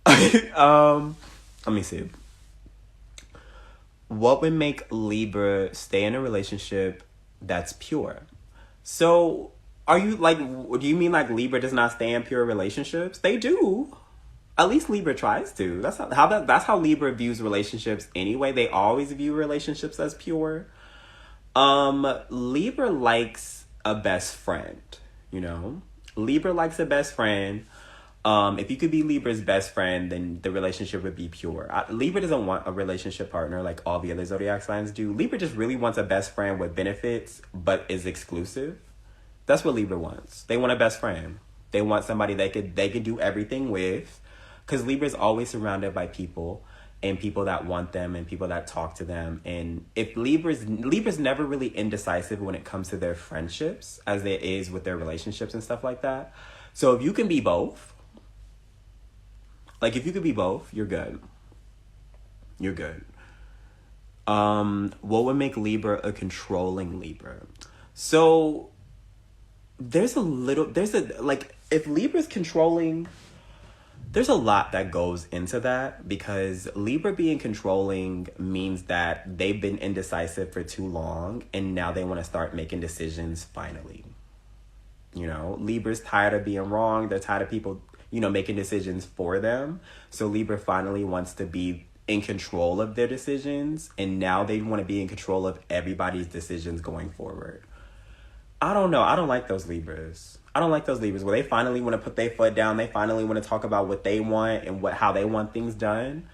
Let me see. What would make Libra stay in a relationship that's pure? So, do you mean like Libra does not stay in pure relationships? They do. At least Libra tries to. That's how Libra views relationships anyway. They always view relationships as pure. Libra likes a best friend, Libra likes a best friend. If you could be Libra's best friend, then the relationship would be pure. Libra doesn't want a relationship partner like all the other zodiac signs do. Libra just really wants a best friend with benefits, but is exclusive. That's what Libra wants. They want a best friend. They want somebody they could do everything with, because Libra's always surrounded by people and people that want them and people that talk to them. And if Libra's never really indecisive when it comes to their friendships as it is with their relationships and stuff like that. So if you can be both, if you could be both, you're good. You're good. What would make Libra a controlling Libra? So if Libra's controlling, there's a lot that goes into that, because Libra being controlling means that they've been indecisive for too long and now they want to start making decisions finally. Libra's tired of being wrong. They're tired of people, making decisions for them. So Libra finally wants to be in control of their decisions, and now they want to be in control of everybody's decisions going forward. I don't know. I don't like those Libras. Where they finally want to put their foot down. They finally want to talk about what they want and how they want things done.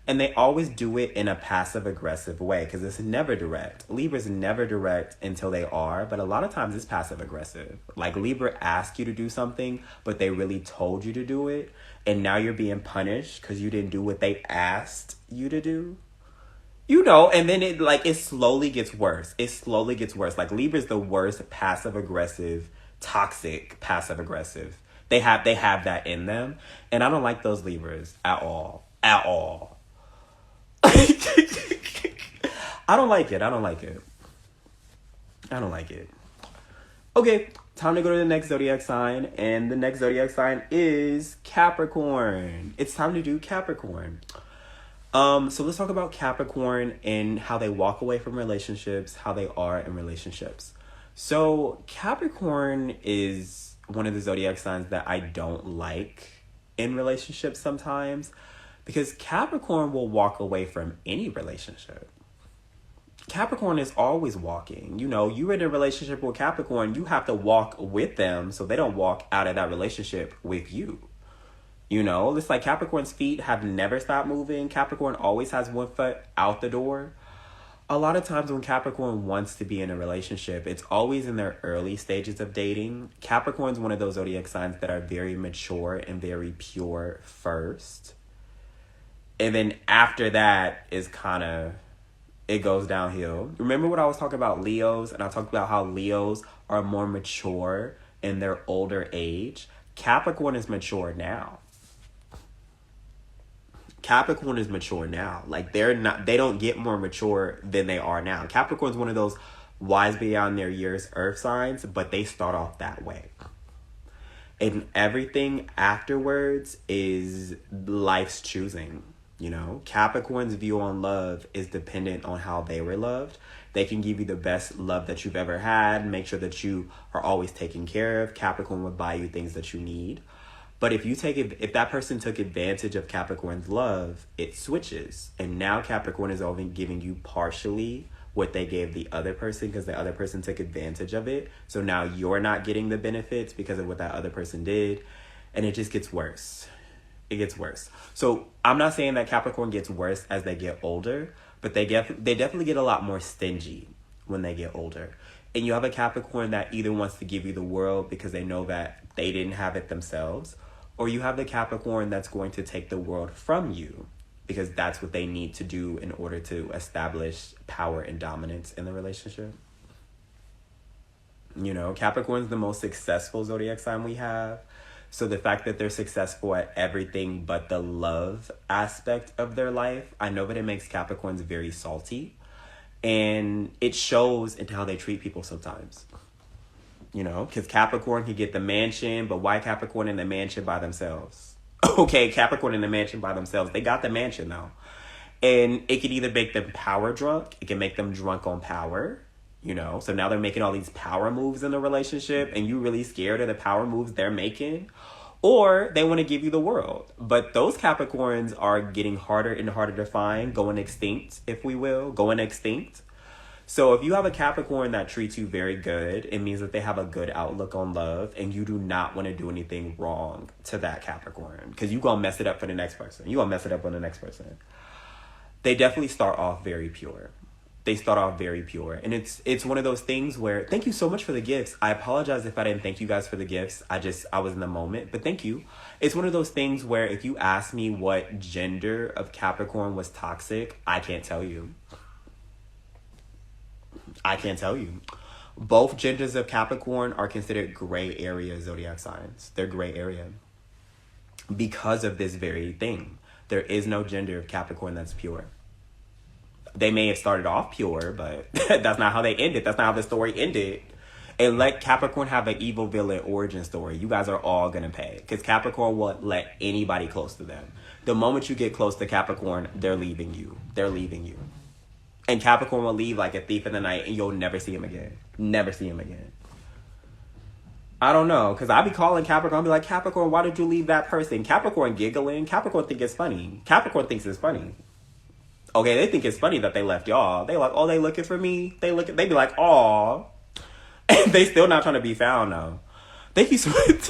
And they always do it in a passive-aggressive way, because it's never direct. Libra's never direct until they are, but a lot of times it's passive-aggressive. Like, Libra asked you to do something, but they really told you to do it, and now you're being punished because you didn't do what they asked you to do. And then it slowly gets worse. Like, Libra's the worst passive-aggressive, toxic passive-aggressive. They have that in them, and I don't like those Libras at all. I don't like it. Okay, time to go to the next zodiac sign, and the next zodiac sign is Capricorn. It's time to do Capricorn. So let's talk about Capricorn and how they walk away from relationships, how they are in relationships. So Capricorn is one of the zodiac signs that I don't like in relationships sometimes, because Capricorn will walk away from any relationship. Capricorn is always walking. You're in a relationship with Capricorn, you have to walk with them so they don't walk out of that relationship with you. It's like Capricorn's feet have never stopped moving. Capricorn always has one foot out the door. A lot of times when Capricorn wants to be in a relationship, it's always in their early stages of dating. Capricorn's one of those zodiac signs that are very mature and very pure first. And then after that is it goes downhill. Remember what I was talking about Leos, and I talked about how Leos are more mature in their older age. Capricorn is mature now. Like, they don't get more mature than they are now. Capricorn's one of those wise beyond their years earth signs, but they start off that way. And everything afterwards is life's choosing. Capricorn's view on love is dependent on how they were loved. They can give you the best love that you've ever had, make sure that you are always taken care of. Capricorn would buy you things that you need. But if that person took advantage of Capricorn's love, it switches. And now Capricorn is only giving you partially what they gave the other person, because the other person took advantage of it. So now you're not getting the benefits because of what that other person did. And it just gets worse. It gets worse. So I'm not saying that Capricorn gets worse as they get older, but they definitely get a lot more stingy when they get older. And you have a Capricorn that either wants to give you the world because they know that they didn't have it themselves, or you have the Capricorn that's going to take the world from you because that's what they need to do in order to establish power and dominance in the relationship. Capricorn's the most successful zodiac sign we have. So the fact that they're successful at everything but the love aspect of their life, I know that it makes Capricorns very salty. And it shows in how they treat people sometimes. Because Capricorn can get the mansion, but why Capricorn in the mansion by themselves? Okay, Capricorn in the mansion by themselves. They got the mansion, though. And it can either make them power drunk. It can make them drunk on power. So now they're making all these power moves in the relationship, and you really scared of the power moves they're making. Or they want to give you the world. But those Capricorns are getting harder and harder to find, going extinct, if we will, going extinct. So if you have a Capricorn that treats you very good, it means that they have a good outlook on love, and you do not want to do anything wrong to that Capricorn, because you gonna mess it up for the next person. You gonna mess it up on the next person. They definitely start off very pure. They start off very pure. And it's one of those things where, thank you so much for the gifts. I apologize if I didn't thank you guys for the gifts. I was in the moment, but thank you. It's one of those things where if you ask me what gender of Capricorn was toxic, I can't tell you. I can't tell you. Both genders of Capricorn are considered gray area zodiac signs. They're gray area because of this very thing. There is no gender of Capricorn that's pure. They may have started off pure, but that's not how they ended. That's not how the story ended. And let Capricorn have an evil villain origin story. You guys are all going to pay. Because Capricorn won't let anybody close to them. The moment you get close to Capricorn, they're leaving you. They're leaving you. And Capricorn will leave like a thief in the night, and you'll never see him again. Never see him again. I don't know, because I be calling Capricorn, be like, Capricorn, why did you leave that person? Capricorn giggling. Capricorn think it's funny. Capricorn thinks it's funny. Okay, they think it's funny that they left y'all. They like, oh, they looking for me? They be like, aw. And they still not trying to be found, though. Thank you so much.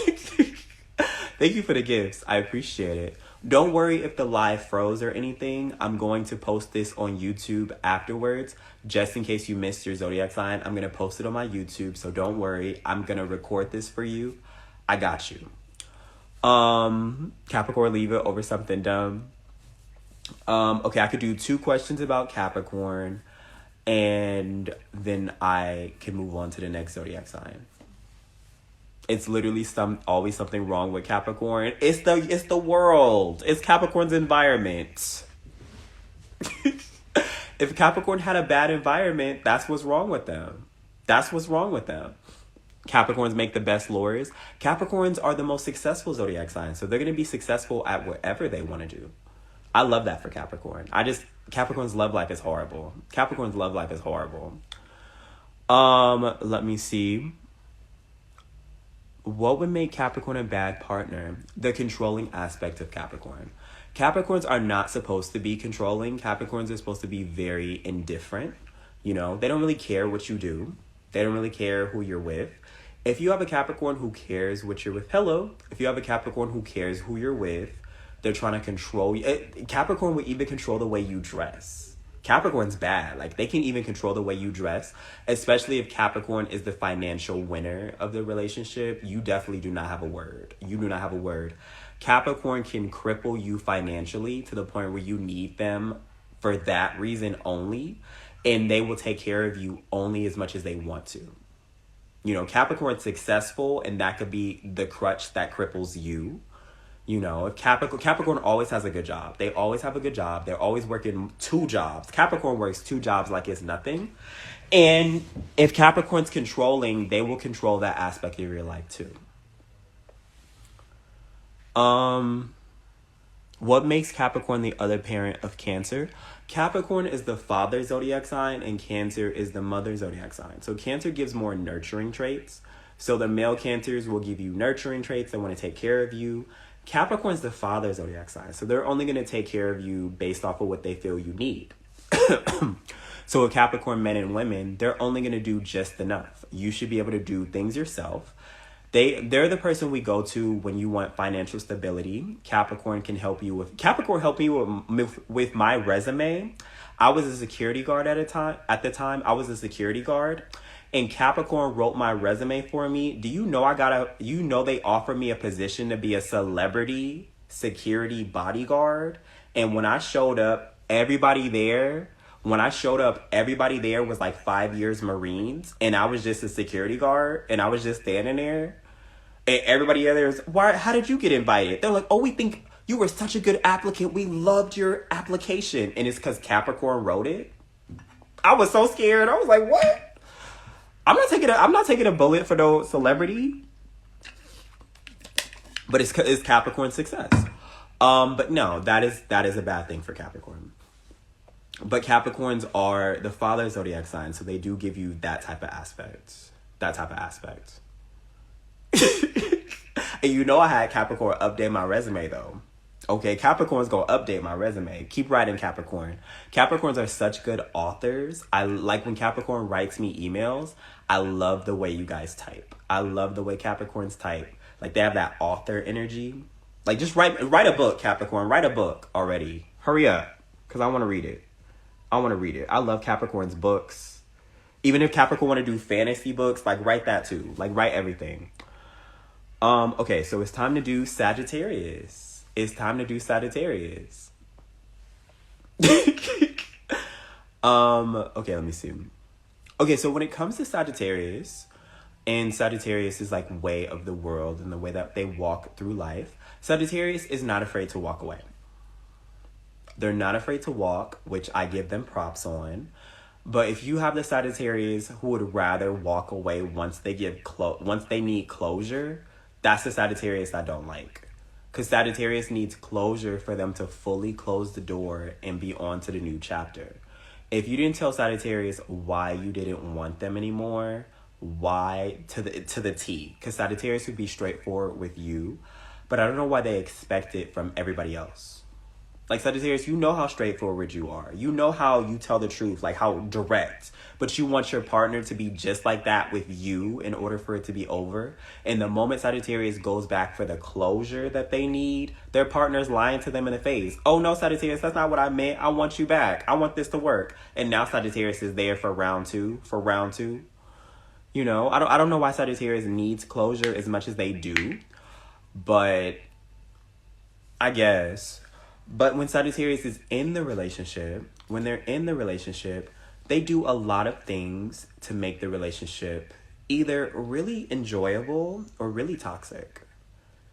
Thank you for the gifts. I appreciate it. Don't worry if the live froze or anything. I'm going to post this on YouTube afterwards. Just in case you missed your zodiac sign, I'm going to post it on my YouTube. So don't worry. I'm going to record this for you. I got you. Capricorn, leave it over something dumb. Okay, I could do 2 questions about Capricorn, and then I can move on to the next zodiac sign. It's literally always something wrong with Capricorn. It's the world. It's Capricorn's environment. If Capricorn had a bad environment, that's what's wrong with them. That's what's wrong with them. Capricorns make the best lawyers. Capricorns are the most successful zodiac signs, so they're going to be successful at whatever they want to do. I love that for Capricorn. Capricorn's love life is horrible. Capricorn's love life is horrible. Let me see. What would make Capricorn a bad partner? The controlling aspect of Capricorn. Capricorns are not supposed to be controlling. Capricorns are supposed to be very indifferent. You know, they don't really care what you do. They don't really care who you're with. If you have a Capricorn who cares what you're with, if you have a Capricorn who cares who you're with, they're trying to control you. Capricorn will even control the way you dress. Capricorn's bad. Like, they can even control the way you dress, especially if Capricorn is the financial winner of the relationship. You definitely do not have a word. You do not have a word. Capricorn can cripple you financially to the point where you need them for that reason only, and they will take care of you only as much as they want to. You know, Capricorn's successful, and that could be the crutch that cripples you. You know, if Capricorn always has a good job. They always have a good job. They're always working 2 jobs. Capricorn works 2 jobs like it's nothing. And if Capricorn's controlling, they will control that aspect of your life too. What makes Capricorn the other parent of Cancer? Capricorn is the father zodiac sign, and Cancer is the mother zodiac sign. So Cancer gives more nurturing traits. So the male Cancers will give you nurturing traits. They want to take care of you. Capricorn's the father zodiac sign, so they're only going to take care of you based off of what they feel you need. So with Capricorn men and women, they're only going to do just enough. You should be able to do things yourself. They're the person we go to when you want financial stability. Capricorn helped me with my resume. I was a security guard at the time. I was a security guard. And Capricorn wrote my resume for me. Do you know they offered me a position to be a celebrity security bodyguard? And when I showed up, everybody there was like 5 years Marines, and I was just a security guard, and I was just standing there. And everybody there was, how did you get invited? They're like, oh, we think you were such a good applicant. We loved your application. And it's because Capricorn wrote it. I was so scared. I was like, what? I'm not taking a bullet for no celebrity, but it's Capricorn success. But no, that is a bad thing for Capricorn. But Capricorns are the father zodiac sign, so they do give you that type of aspect. And you know I had Capricorn update my resume though. Okay, Capricorn's gonna update my resume. Keep writing, Capricorn. Capricorns are such good authors. I like when Capricorn writes me emails. I love the way you guys type. I love the way Capricorns type. Like, they have that author energy. Like, just write a book, Capricorn. Write a book already. Hurry up, because I want to read it. I love Capricorn's books. Even if Capricorn want to do fantasy books, like, write that too. Like, write everything. Okay, so it's time to do Sagittarius. Okay, let me see. Okay, so when it comes to Sagittarius, and Sagittarius is like way of the world and the way that they walk through life, Sagittarius is not afraid to walk away. They're not afraid to walk, which I give them props on. But if you have the Sagittarius who would rather walk away once they need closure, that's the Sagittarius I don't like. Because Sagittarius needs closure for them to fully close the door and be on to the new chapter. If you didn't tell Sagittarius why you didn't want them anymore, why to the T. Because Sagittarius would be straightforward with you, but I don't know why they expect it from everybody else. Like, Sagittarius, you know how straightforward you are. You know how you tell the truth, like how direct. But you want your partner to be just like that with you in order for it to be over. And the moment Sagittarius goes back for the closure that they need, their partner's lying to them in the face. Oh, no, Sagittarius, that's not what I meant. I want you back. I want this to work. And now Sagittarius is there for round two. You know, I don't know why Sagittarius needs closure as much as they do. But I guess... But when Sagittarius is in the relationship, they do a lot of things to make the relationship either really enjoyable or really toxic.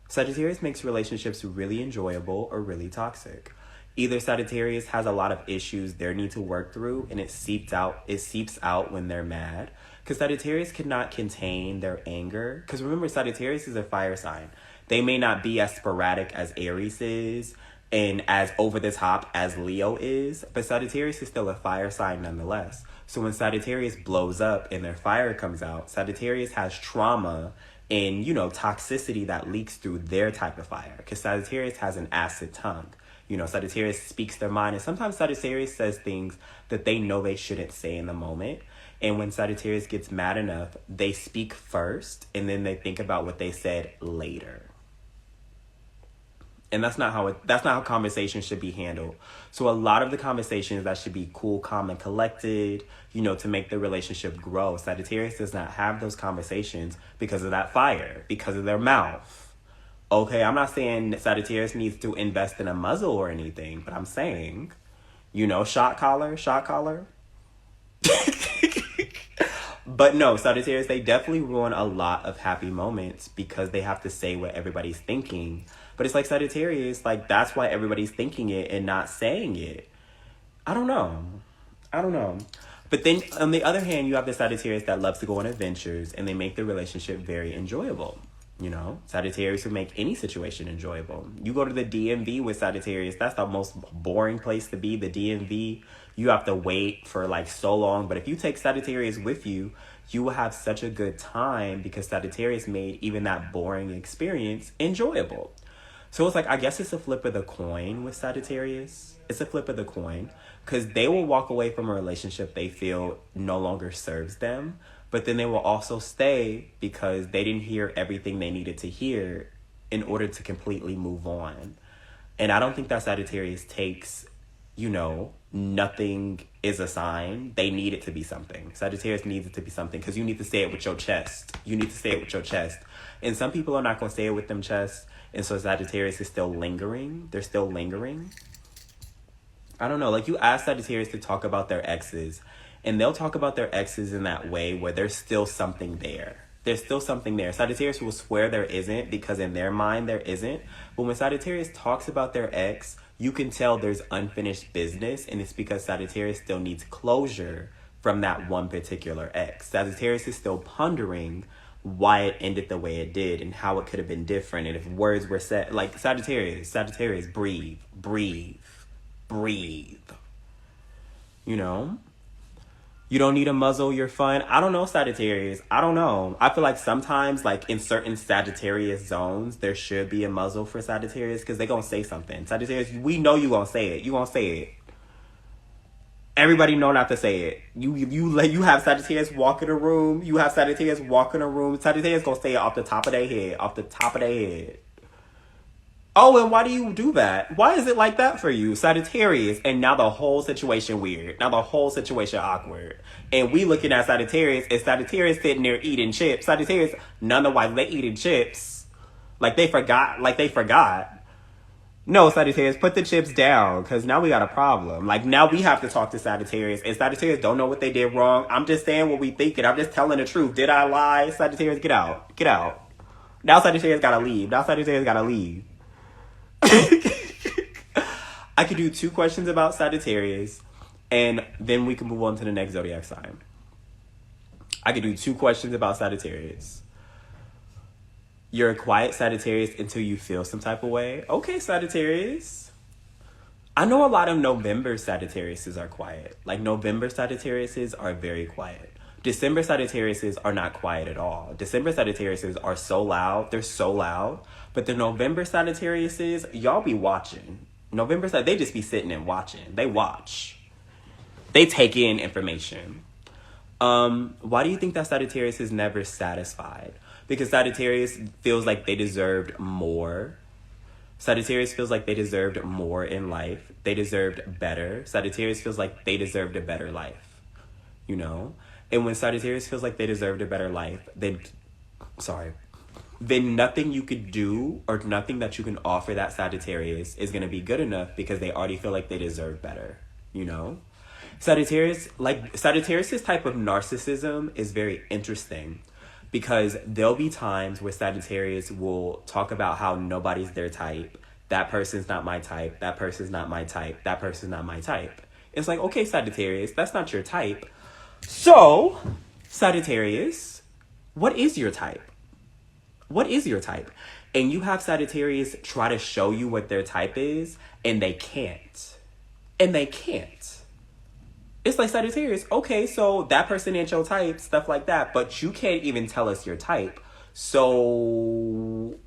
Sagittarius makes relationships really enjoyable or really toxic. Either Sagittarius has a lot of issues they need to work through and it seeps out when they're mad. Because Sagittarius cannot contain their anger. Because remember, Sagittarius is a fire sign. They may not be as sporadic as Aries is, and as over the top as Leo is, but Sagittarius is still a fire sign nonetheless. So when Sagittarius blows up and their fire comes out, Sagittarius has trauma and, you know, toxicity that leaks through their type of fire. Because Sagittarius has an acid tongue. You know, Sagittarius speaks their mind. And sometimes Sagittarius says things that they know they shouldn't say in the moment. And when Sagittarius gets mad enough, they speak first and then they think about what they said later. And that's not how conversations should be handled. So a lot of the conversations that should be cool, calm, and collected, you know, to make the relationship grow. Sagittarius does not have those conversations because of that fire, because of their mouth. Okay, I'm not saying Sagittarius needs to invest in a muzzle or anything, but I'm saying, you know, shot collar. But no, Sagittarius, they definitely ruin a lot of happy moments because they have to say what everybody's thinking. But it's like Sagittarius, like, that's why everybody's thinking it and not saying it. I don't know. But then, on the other hand, you have the Sagittarius that loves to go on adventures and they make the relationship very enjoyable. You know, Sagittarius would make any situation enjoyable. You go to the DMV with Sagittarius, that's the most boring place to be, the DMV. You have to wait for like so long. But if you take Sagittarius with you, you will have such a good time because Sagittarius made even that boring experience enjoyable. So it's like, I guess it's a flip of the coin with Sagittarius. It's a flip of the coin because they will walk away from a relationship they feel no longer serves them. But then they will also stay because they didn't hear everything they needed to hear in order to completely move on. And I don't think that Sagittarius takes, you know, nothing is a sign. They need it to be something. Sagittarius needs it to be something because you need to say it with your chest. And some people are not going to say it with them chest. And so Sagittarius is still lingering. They're still lingering. I don't know. Like, you ask Sagittarius to talk about their exes. And they'll talk about their exes in that way where there's still something there. There's still something there. Sagittarius will swear there isn't because in their mind there isn't. But when Sagittarius talks about their ex, you can tell there's unfinished business. And it's because Sagittarius still needs closure from that one particular ex. Sagittarius is still pondering why it ended the way it did and how it could have been different. And if words were said, like Sagittarius, breathe. You know? You don't need a muzzle, you're fun. I don't know, Sagittarius. I don't know. I feel like sometimes, like in certain Sagittarius zones, there should be a muzzle for Sagittarius because they gonna say something. Sagittarius, we know you gonna say it. You gonna say it. Everybody know not to say it. You have Sagittarius walk in a room. You have Sagittarius walk in a room. Sagittarius gonna say it off the top of their head. Off the top of their head. Oh, and why do you do that? Why is it like that for you? Sagittarius, and now the whole situation weird. Now the whole situation awkward. And we looking at Sagittarius, and Sagittarius sitting there eating chips. Sagittarius, none of why they eating chips. Like they forgot. No, Sagittarius, put the chips down, because now we got a problem. Like, now we have to talk to Sagittarius, and Sagittarius don't know what they did wrong. I'm just saying what we thinking. I'm just telling the truth. Did I lie? Sagittarius, get out. Get out. Now Sagittarius gotta leave. I could do 2 questions about Sagittarius, and then we can move on to the next zodiac sign. I could do 2 questions about Sagittarius. You're a quiet Sagittarius until you feel some type of way. Okay, Sagittarius. I know a lot of November Sagittariuses are quiet. Like, November Sagittariuses are very quiet. December Sagittariuses are not quiet at all. December Sagittariuses are so loud. They're so loud. But the November Sagittariuses, y'all be watching. They just be sitting and watching. They watch. They take in information. Why do you think that Sagittarius is never satisfied? Because Sagittarius feels like they deserved more. Sagittarius feels like they deserved more in life. They deserved better. Sagittarius feels like they deserved a better life. You know? And when Sagittarius feels like they deserved a better life, then nothing you could do or nothing that you can offer that Sagittarius is going to be good enough because they already feel like they deserve better. You know? Sagittarius' type of narcissism is very interesting. Because there'll be times where Sagittarius will talk about how nobody's their type. That person's not my type. That person's not my type. That person's not my type. It's like, okay, Sagittarius, that's not your type. So, Sagittarius, what is your type? What is your type? And you have Sagittarius try to show you what their type is, and they can't. It's like, Sagittarius, okay, so that person ain't your type, stuff like that, but you can't even tell us your type. So,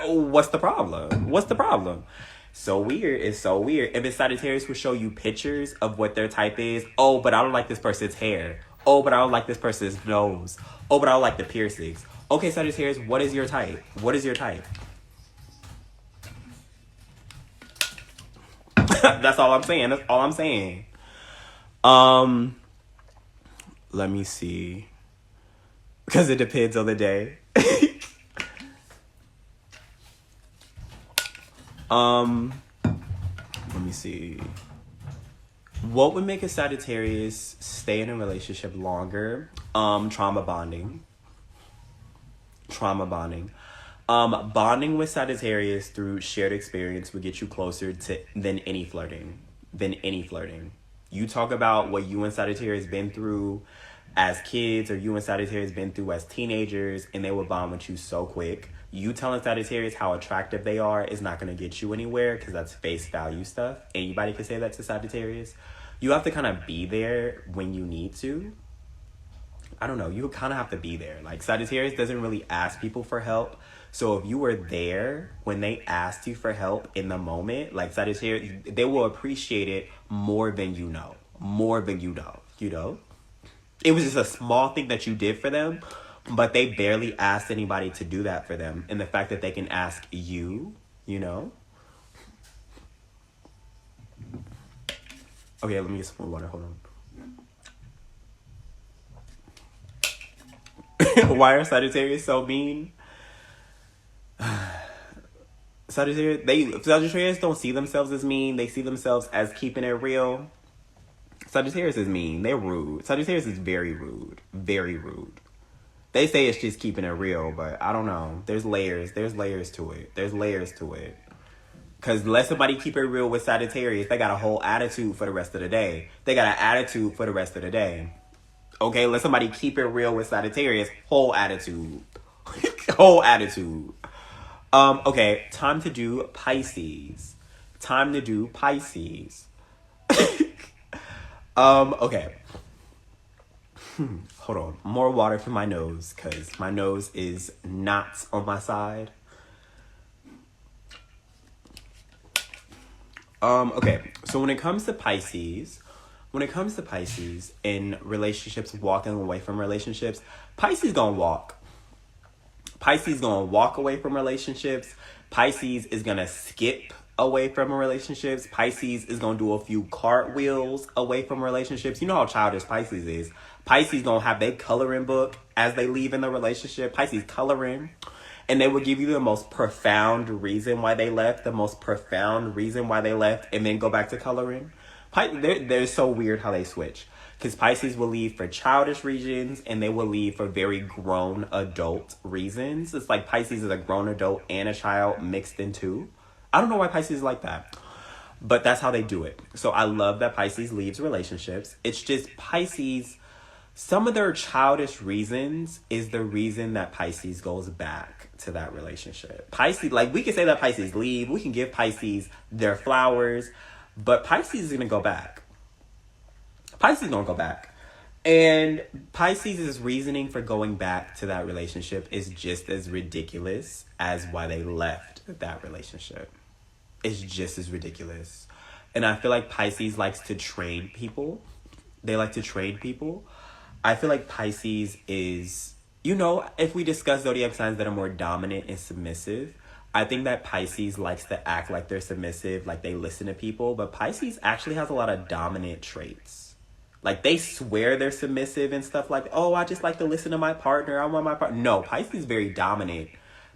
what's the problem? So weird. It's so weird. And then Sagittarius will show you pictures of what their type is. Oh, but I don't like this person's hair. Oh, but I don't like this person's nose. Oh, but I don't like the piercings. Okay, Sagittarius, what is your type? That's all I'm saying. Let me see. Because it depends on the day. Let me see. What would make a Sagittarius stay in a relationship longer? Trauma bonding. Bonding with Sagittarius through shared experience would get you closer than any flirting. You talk about what you and Sagittarius been through as kids, or you and Sagittarius been through as teenagers, and they will bond with you so quick. You telling Sagittarius how attractive they are is not going to get you anywhere because that's face value stuff. Anybody can say that to Sagittarius. You have to kind of be there when you need to. I don't know. You kind of have to be there. Like, Sagittarius doesn't really ask people for help. So if you were there when they asked you for help in the moment, like, Sagittarius, they will appreciate it more than you know. You know? It was just a small thing that you did for them, but they barely asked anybody to do that for them. And the fact that they can ask you, you know? Okay, let me get some more water. Hold on. Why are Sagittarius so mean? Sagittarius don't see themselves as mean. They see themselves as keeping it real. Sagittarius is mean. They're rude. Sagittarius is very rude. They say it's just keeping it real, but I don't know. There's layers to it. Because let somebody keep it real with Sagittarius, they got a whole attitude for the rest of the day. Okay, let somebody keep it real with Sagittarius, whole attitude. Okay, time to do Pisces. Okay. Hold on. More water for my nose, because my nose is not on my side. Okay, so when it comes to Pisces in relationships, walking away from relationships, Pisces gonna walk. Pisces gonna walk away from relationships. Pisces is gonna skip away from relationships. Pisces is gonna do a few cartwheels away from relationships. You know how childish Pisces is. Pisces gonna have their coloring book as they leave in the relationship. Pisces coloring. And they will give you the most profound reason why they left, and then go back to coloring. They're so weird how they switch. Because Pisces will leave for childish reasons, and they will leave for very grown adult reasons. It's like Pisces is a grown adult and a child mixed in two. I don't know why Pisces is like that. But that's how they do it. So I love that Pisces leaves relationships. It's just Pisces, some of their childish reasons is the reason that Pisces goes back to that relationship. Pisces, like, we can say that Pisces leave. We can give Pisces their flowers. But Pisces is going to go back. Pisces is going to go back. And Pisces' reasoning for going back to that relationship is just as ridiculous as why they left that relationship. It's just as ridiculous. And I feel like Pisces likes to trade people. They like to trade people. I feel like Pisces is, you know, if we discuss zodiac signs that are more dominant and submissive, I think that Pisces likes to act like they're submissive, like they listen to people. But Pisces actually has a lot of dominant traits. Like, they swear they're submissive and stuff like, oh, I just like to listen to my partner. I want my partner. No, Pisces is very dominant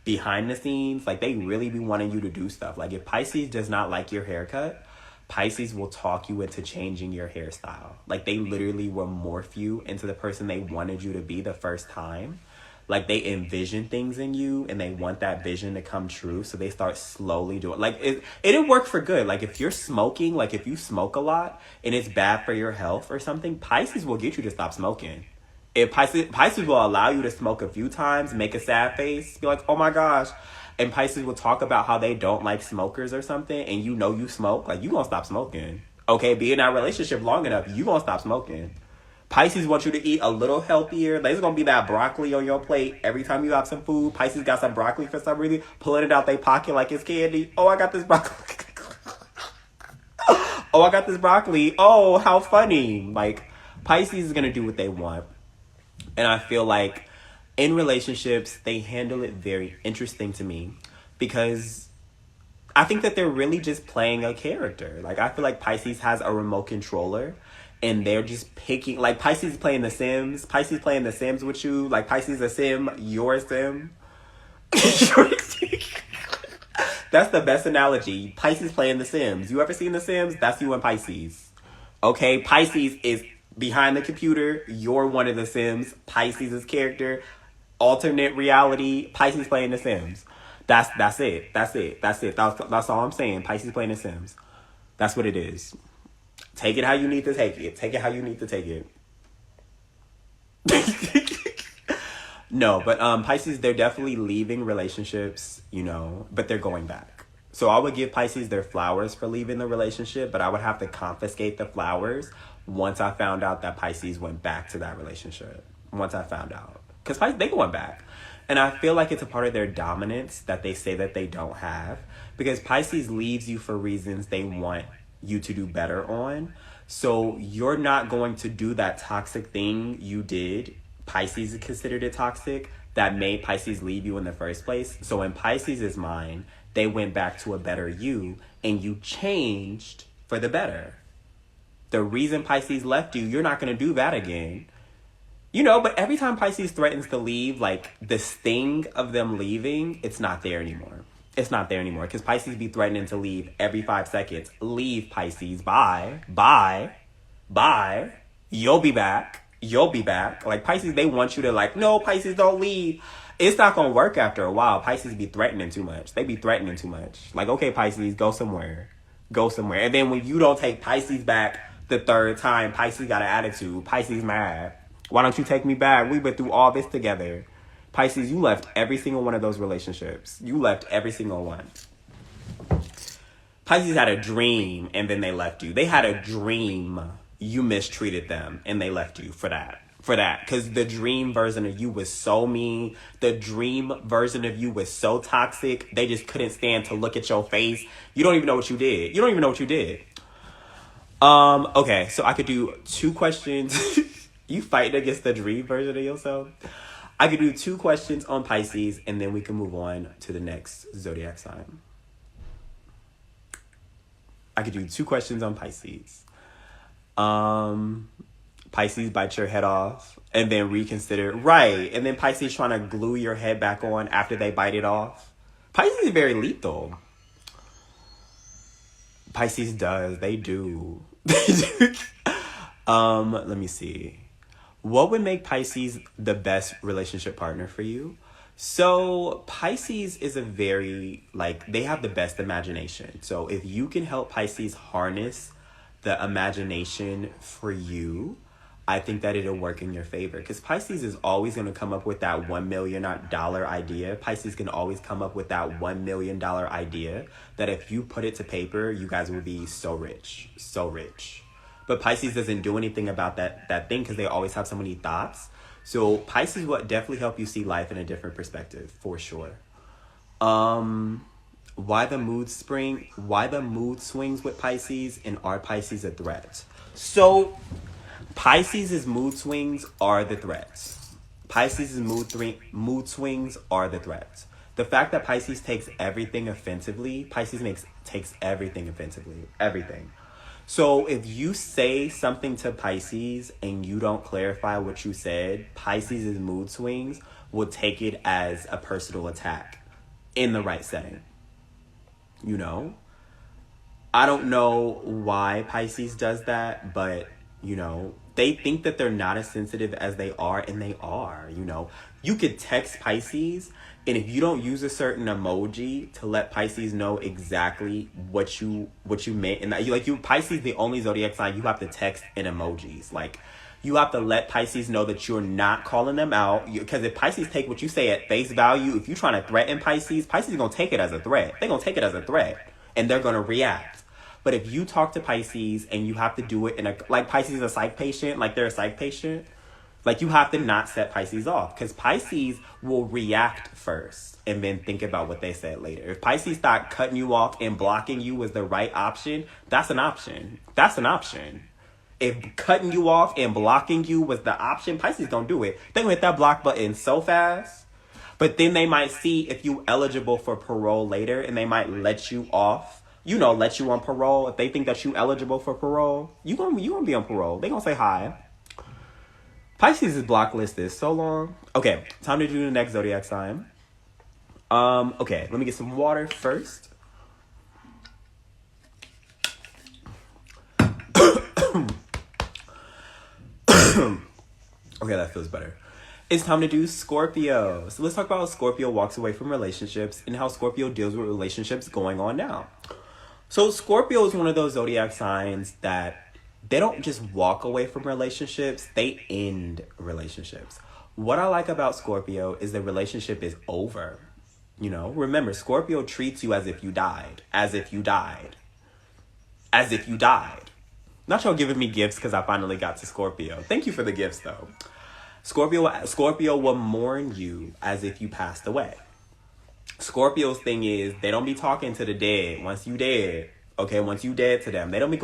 behind the scenes. Like, they really be wanting you to do stuff. Like, if Pisces does not like your haircut, Pisces will talk you into changing your hairstyle. Like, they literally will morph you into the person they wanted you to be the first time. Like, they envision things in you and they want that vision to come true. So they start slowly doing, like, it'll work for good. Like, if you're smoking, like, if you smoke a lot and it's bad for your health or something, Pisces will get you to stop smoking. If Pisces will allow you to smoke a few times, make a sad face, be like, oh my gosh. And Pisces will talk about how they don't like smokers or something, and you know you smoke, like, you gonna stop smoking. Okay, be in that relationship long enough, you gonna stop smoking. Pisces wants you to eat a little healthier. There's gonna be that broccoli on your plate every time you have some food. Pisces got some broccoli for some reason, pulling it out their pocket like it's candy. Oh, I got this broccoli. Oh, I got this broccoli. Oh, how funny. Like, Pisces is gonna do what they want. And I feel like in relationships, they handle it very interesting to me, because I think that they're really just playing a character. Like, I feel like Pisces has a remote controller and they're just picking, like, Pisces playing The Sims. Pisces playing The Sims with you. Like, Pisces a sim, you're a sim. That's the best analogy. Pisces playing The Sims. You ever seen The Sims? That's you and Pisces. Okay, Pisces is behind the computer. You're one of the Sims. Pisces' character. Alternate reality. Pisces playing The Sims. That's it. That's all I'm saying. Pisces playing The Sims. That's what it is. Take it how you need to take it. Take it how you need to take it. No, but Pisces, they're definitely leaving relationships, you know, but they're going back. So I would give Pisces their flowers for leaving the relationship, but I would have to confiscate the flowers once I found out that Pisces went back to that relationship. Once I found out. Because Pisces, they going back. And I feel like it's a part of their dominance that they say that they don't have. Because Pisces leaves you for reasons they want you to do better on. So you're not going to do that toxic thing you did. Pisces considered it toxic that made Pisces leave you in the first place. So in Pisces' mind, they went back to a better you and you changed for the better. The reason Pisces left you, you're not going to do that again. You know, but every time Pisces threatens to leave, like, the sting of them leaving, it's not there anymore. It's not there anymore. Because Pisces be threatening to leave every 5 seconds. Leave, Pisces. Bye. Bye. Bye. You'll be back. You'll be back. Like, Pisces, they want you to, like, no, Pisces, don't leave. It's not going to work after a while. Pisces be threatening too much. They be threatening too much. Like, okay, Pisces, go somewhere. Go somewhere. And then when you don't take Pisces back the 3rd time, Pisces got an attitude. Pisces mad. Why don't you take me back? We went through all this together. Pisces, you left every single one of those relationships. You left every single one. Pisces had a dream and then they left you. They had a dream. You mistreated them and they left you for that. for that, because the dream version of you was so mean. The dream version of you was so toxic. They just couldn't stand to look at your face. You don't even know what you did. You don't even know what you did. Okay, so I could do 2 questions. You fighting against the dream version of yourself? I could do 2 questions on Pisces, and then we can move on to the next zodiac sign. I could do 2 questions on Pisces. Pisces bite your head off and then reconsider. Right. And then Pisces trying to glue your head back on after they bite it off. Pisces is very lethal. Pisces does. They do. Let me see. What would make Pisces the best relationship partner for you? So Pisces is a very, they have the best imagination. So if you can help Pisces harness the imagination for you, I think that it'll work in your favor, because Pisces is always going to come up with that $1 million idea. Pisces can always come up with that $1 million idea that if you put it to paper, you guys will be so rich, so rich. But Pisces doesn't do anything about that thing, because they always have so many thoughts. So Pisces will definitely help you see life in a different perspective, for sure. Why the mood swings with Pisces, and are Pisces a threat? So Pisces' mood swings are the threats. Pisces' mood swings are the threats. The fact that Pisces takes everything offensively, takes everything offensively, everything. So if you say something to Pisces and you don't clarify what you said, Pisces' mood swings will take it as a personal attack in the right setting. You know? I don't know why Pisces does that, but, they think that they're not as sensitive as they are, and they are, You could text Pisces, and if you don't use a certain emoji to let Pisces know exactly what you meant, and Pisces, the only zodiac sign you have to text in emojis. You have to let Pisces know that you're not calling them out, because if Pisces take what you say at face value, if you're trying to threaten Pisces is going to take it as a threat. They're going to take it as a threat, and they're going to react. But if you talk to Pisces and you have to do it Pisces is a psych patient, they're a psych patient, you have to not set Pisces off, because Pisces will react first and then think about what they said later. If Pisces thought cutting you off and blocking you was the right option, that's an option. That's an option. If cutting you off and blocking you was the option, Pisces don't do it. They gonna hit that block button so fast. But then they might see if you eligible for parole later, and they might let you off. Let you on parole. If they think that you eligible for parole, you gonna be on parole. They gonna say hi. Pisces' block list is so long. Okay, time to do the next zodiac sign. Okay, let me get some water first. Okay, that feels better. It's time to do Scorpio. So let's talk about how Scorpio walks away from relationships and how Scorpio deals with relationships going on now. So Scorpio is one of those zodiac signs that they don't just walk away from relationships, they end relationships. What I like about Scorpio is the relationship is over. Remember, Scorpio treats you as if you died. As if you died. As if you died. Not y'all giving me gifts because I finally got to Scorpio. Thank you for the gifts, though. Scorpio will mourn you as if you passed away. Scorpio's thing is they don't be talking to the dead once you dead. Okay, once you dead to them. They don't be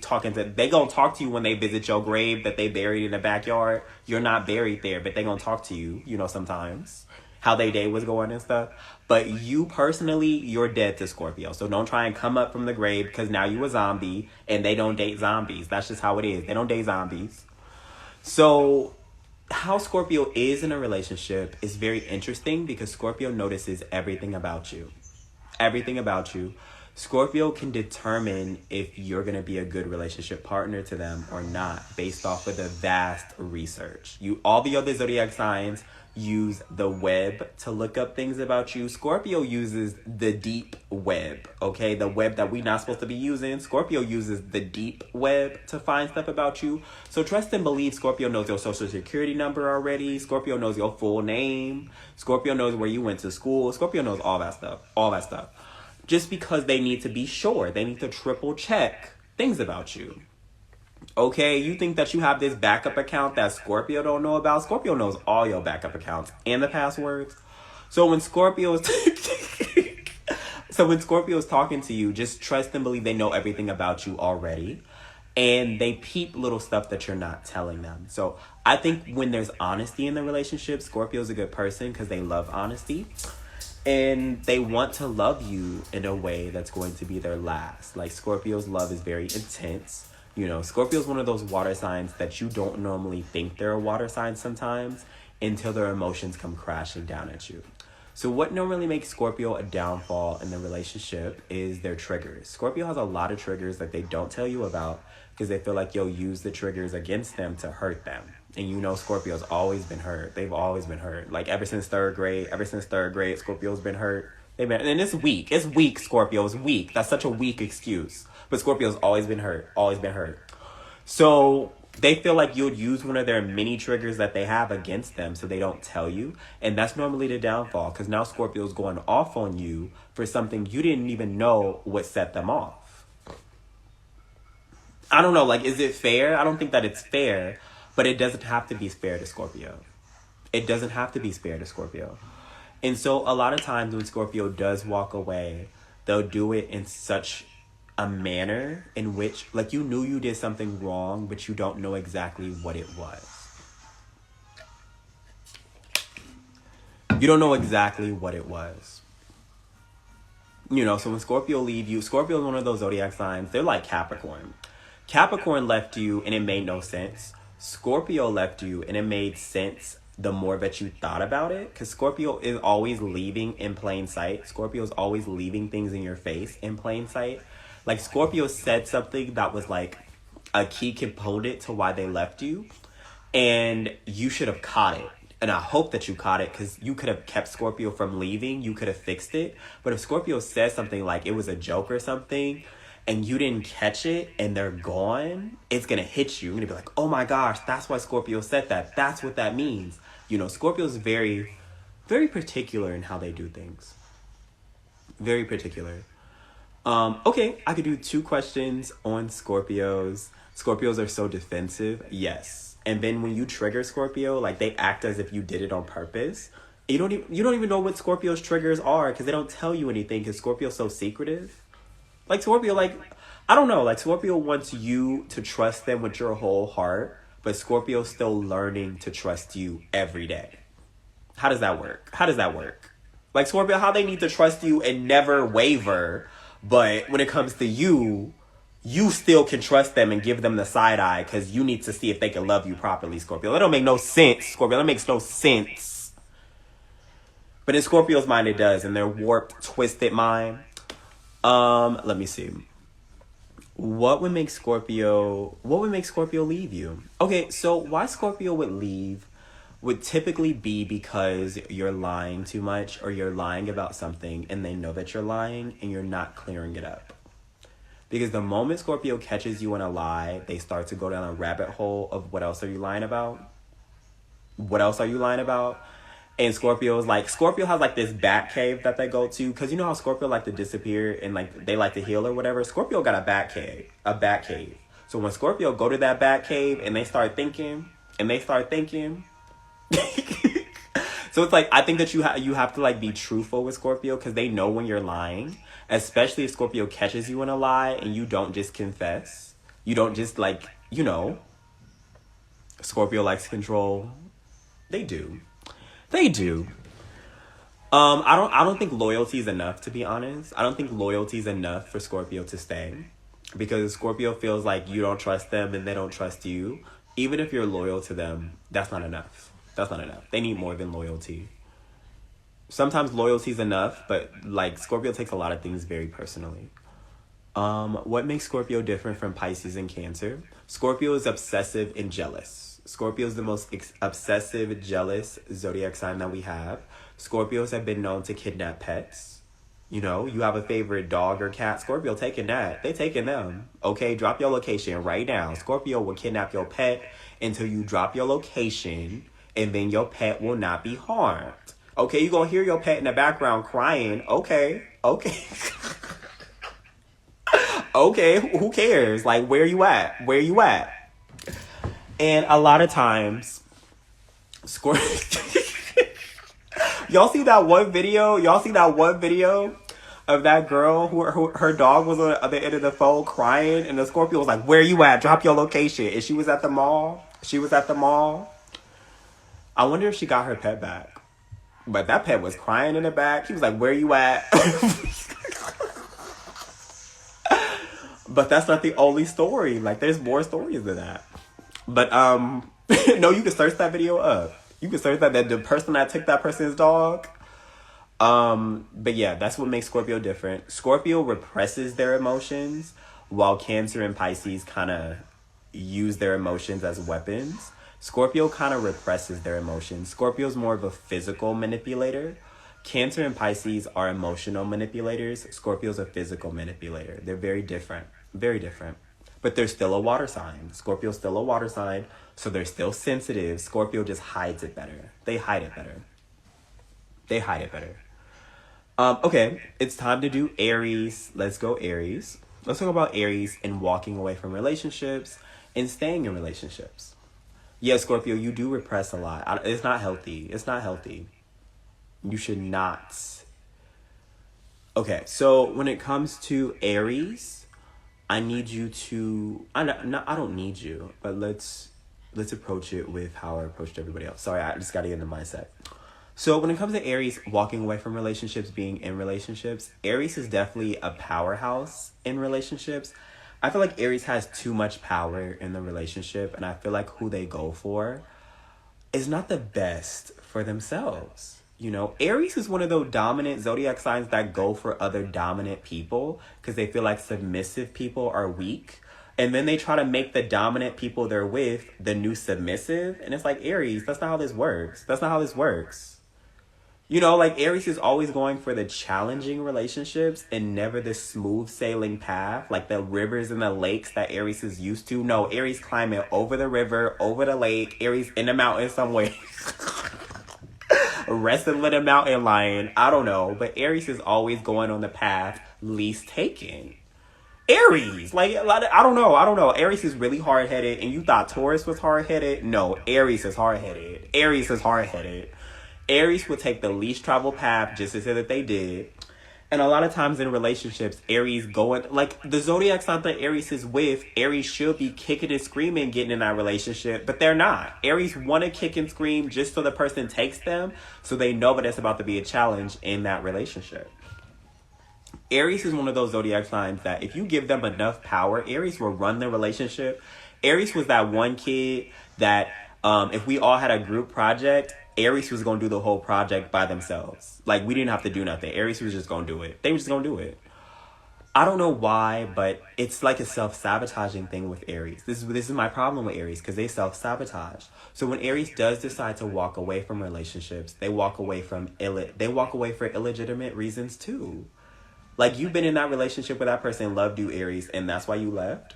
talking to, they gonna talk to you when they visit your grave that they buried in the backyard. You're not buried there, but they gonna talk to you, sometimes. How they day was going and stuff. But you personally, you're dead to Scorpio. So don't try and come up from the grave, because now you a zombie, and they don't date zombies. That's just how it is. They don't date zombies. So how Scorpio is in a relationship is very interesting, because Scorpio notices everything about you. Everything about you. Scorpio can determine if you're going to be a good relationship partner to them or not based off of the vast research. All the other zodiac signs use the web to look up things about you. Scorpio uses the deep web, okay? The web that we're not supposed to be using. Scorpio uses the deep web to find stuff about you. So trust and believe Scorpio knows your social security number already. Scorpio knows your full name. Scorpio knows where you went to school. Scorpio knows all that stuff. All that stuff. Just because they need to be sure. They need to triple check things about you. Okay, you think that you have this backup account that Scorpio don't know about? Scorpio knows all your backup accounts and the passwords. So when Scorpio is talking to you, just trust and believe they know everything about you already. And they peep little stuff that you're not telling them. So I think when there's honesty in the relationship, Scorpio's a good person because they love honesty. And they want to love you in a way that's going to be their last. Like, Scorpio's love is very intense. You know, Scorpio's one of those water signs that you don't normally think they're a water sign sometimes until their emotions come crashing down at you. So what normally makes Scorpio a downfall in the relationship is their triggers. Scorpio has a lot of triggers that they don't tell you about because they feel like you'll use the triggers against them to hurt them. And you know Scorpio's always been hurt. They've always been hurt. Like ever since third grade, Scorpio's been hurt. And it's weak. It's weak, Scorpio. It's weak. That's such a weak excuse. But Scorpio's always been hurt. Always been hurt. So they feel like you would use one of their many triggers that they have against them so they don't tell you. And that's normally the downfall because now Scorpio's going off on you for something you didn't even know would set them off. I don't know, like, is it fair? I don't think that it's fair, but it doesn't have to be fair to Scorpio. It doesn't have to be fair to Scorpio. And so a lot of times when Scorpio does walk away, they'll do it in such a manner in which, like, you knew you did something wrong, but you don't know exactly what it was. You don't know exactly what it was. You know, so when Scorpio leave you, Scorpio is one of those zodiac signs. They're like Capricorn. Capricorn left you and it made no sense. Scorpio left you and it made sense the more that you thought about it. Because Scorpio is always leaving in plain sight. Scorpio is always leaving things in your face in plain sight. Like, Scorpio said something that was like a key component to why they left you. And you should have caught it. And I hope that you caught it because you could have kept Scorpio from leaving. You could have fixed it. But if Scorpio says something like it was a joke or something and you didn't catch it and they're gone, it's going to hit you. You're going to be like, oh my gosh, that's why Scorpio said that. That's what that means. You know, Scorpio's very, very particular in how they do things. Very particular. Okay, I could do 2 questions on Scorpios. Scorpios are so defensive. Yes. And then when you trigger Scorpio, like, they act as if you did it on purpose. You don't even know what Scorpio's triggers are because they don't tell you anything because Scorpio's so secretive. Like, Scorpio, like, I don't know. Like, Scorpio wants you to trust them with your whole heart, but Scorpio's still learning to trust you every day. How does that work? Like, Scorpio, how they need to trust you and never waver, but when it comes to you, you still can trust them and give them the side eye because you need to see if they can love you properly, Scorpio. That don't make no sense, Scorpio. That makes no sense. But in Scorpio's mind, it does. In their warped, twisted mind. Let me see. What would make Scorpio leave you? Okay, so why Scorpio would leave would typically be because you're lying too much or you're lying about something and they know that you're lying and you're not clearing it up. Because the moment Scorpio catches you in a lie, they start to go down a rabbit hole of what else are you lying about? And Scorpio has like this bat cave that they go to. Because you know how Scorpio like to disappear and like they like to heal or whatever? Scorpio got a bat cave. So when Scorpio go to that bat cave and they start thinking. So it's like, I think that you have to like be truthful with Scorpio because they know when you're lying. Especially if Scorpio catches you in a lie and you don't just confess. You don't just like, you know. Scorpio likes control. They do. I don't think loyalty is enough, to be honest. I don't think loyalty is enough for Scorpio to stay. Because Scorpio feels like you don't trust them and they don't trust you. Even if you're loyal to them, that's not enough. They need more than loyalty. Sometimes loyalty is enough, but like Scorpio takes a lot of things very personally. What makes Scorpio different from Pisces and Cancer? Scorpio is obsessive and jealous. Scorpio is the most obsessive, jealous zodiac sign that we have. Scorpios have been known to kidnap pets. You know, you have a favorite dog or cat. Scorpio taking that. They taking them. Okay, drop your location right now. Scorpio will kidnap your pet until you drop your location, and then your pet will not be harmed. Okay, you gonna hear your pet in the background crying. Okay. Okay, who cares? Like, where you at? And a lot of times, y'all see that one video? Y'all see that one video of that girl who her dog was on the other end of the phone crying, and the Scorpio was like, "Where you at? Drop your location." And she was at the mall. She was at the mall. I wonder if she got her pet back. But that pet was crying in the back. He was like, "Where you at?" But that's not the only story. Like, there's more stories than that. But no, you can search that video up. You can search that the person that took that person's dog. But yeah, that's what makes Scorpio different. Scorpio represses their emotions, while Cancer and Pisces kind of use their emotions as weapons. Scorpio kind of represses their emotions. Scorpio's more of a physical manipulator. Cancer and Pisces are emotional manipulators. Scorpio's a physical manipulator. They're very different. Very different. But they're still a water sign. Scorpio's still a water sign, so they're still sensitive. Scorpio just hides it better. They hide it better. They hide it better. Okay, it's time to do Aries. Let's go Aries. Let's talk about Aries and walking away from relationships and staying in relationships. Yeah, Scorpio, you do repress a lot. It's not healthy. It's not healthy. You should not. Okay, so when it comes to Aries, I need you to... I don't need you, but let's approach it with how I approached everybody else. Sorry, I just got to get in the mindset. So when it comes to Aries, walking away from relationships, being in relationships, Aries is definitely a powerhouse in relationships. I feel like Aries has too much power in the relationship, and I feel like who they go for is not the best for themselves. You know, Aries is one of those dominant zodiac signs that go for other dominant people because they feel like submissive people are weak. And then they try to make the dominant people they're with the new submissive. And it's like, Aries, that's not how this works. That's not how this works. You know, like, Aries is always going for the challenging relationships and never the smooth sailing path, like the rivers and the lakes that Aries is used to. No, Aries climbing over the river, over the lake, Aries in the mountain somewhere. Wrestling with a mountain lion. I don't know. But Aries is always going on the path least taken. Aries, like, I don't know. Aries is really hard-headed, and you thought Taurus was hard-headed? No, Aries is hard-headed. Aries is hard-headed. Aries will take the least traveled path just to say that they did. And a lot of times in relationships, Aries going... Like, the zodiac sign that Aries is with, Aries should be kicking and screaming getting in that relationship, but they're not. Aries want to kick and scream just so the person takes them, so they know that it's about to be a challenge in that relationship. Aries is one of those zodiac signs that if you give them enough power, Aries will run the relationship. Aries was that one kid that if we all had a group project... Aries was going to do the whole project by themselves. Like, we didn't have to do nothing. Aries was just going to do it. They were just going to do it. I don't know why, but it's like a self-sabotaging thing with Aries. This is my problem with Aries, because they self-sabotage. So when Aries does decide to walk away from relationships, they walk away for illegitimate reasons too. Like, you've been in that relationship where that person loved you, Aries, and that's why you left?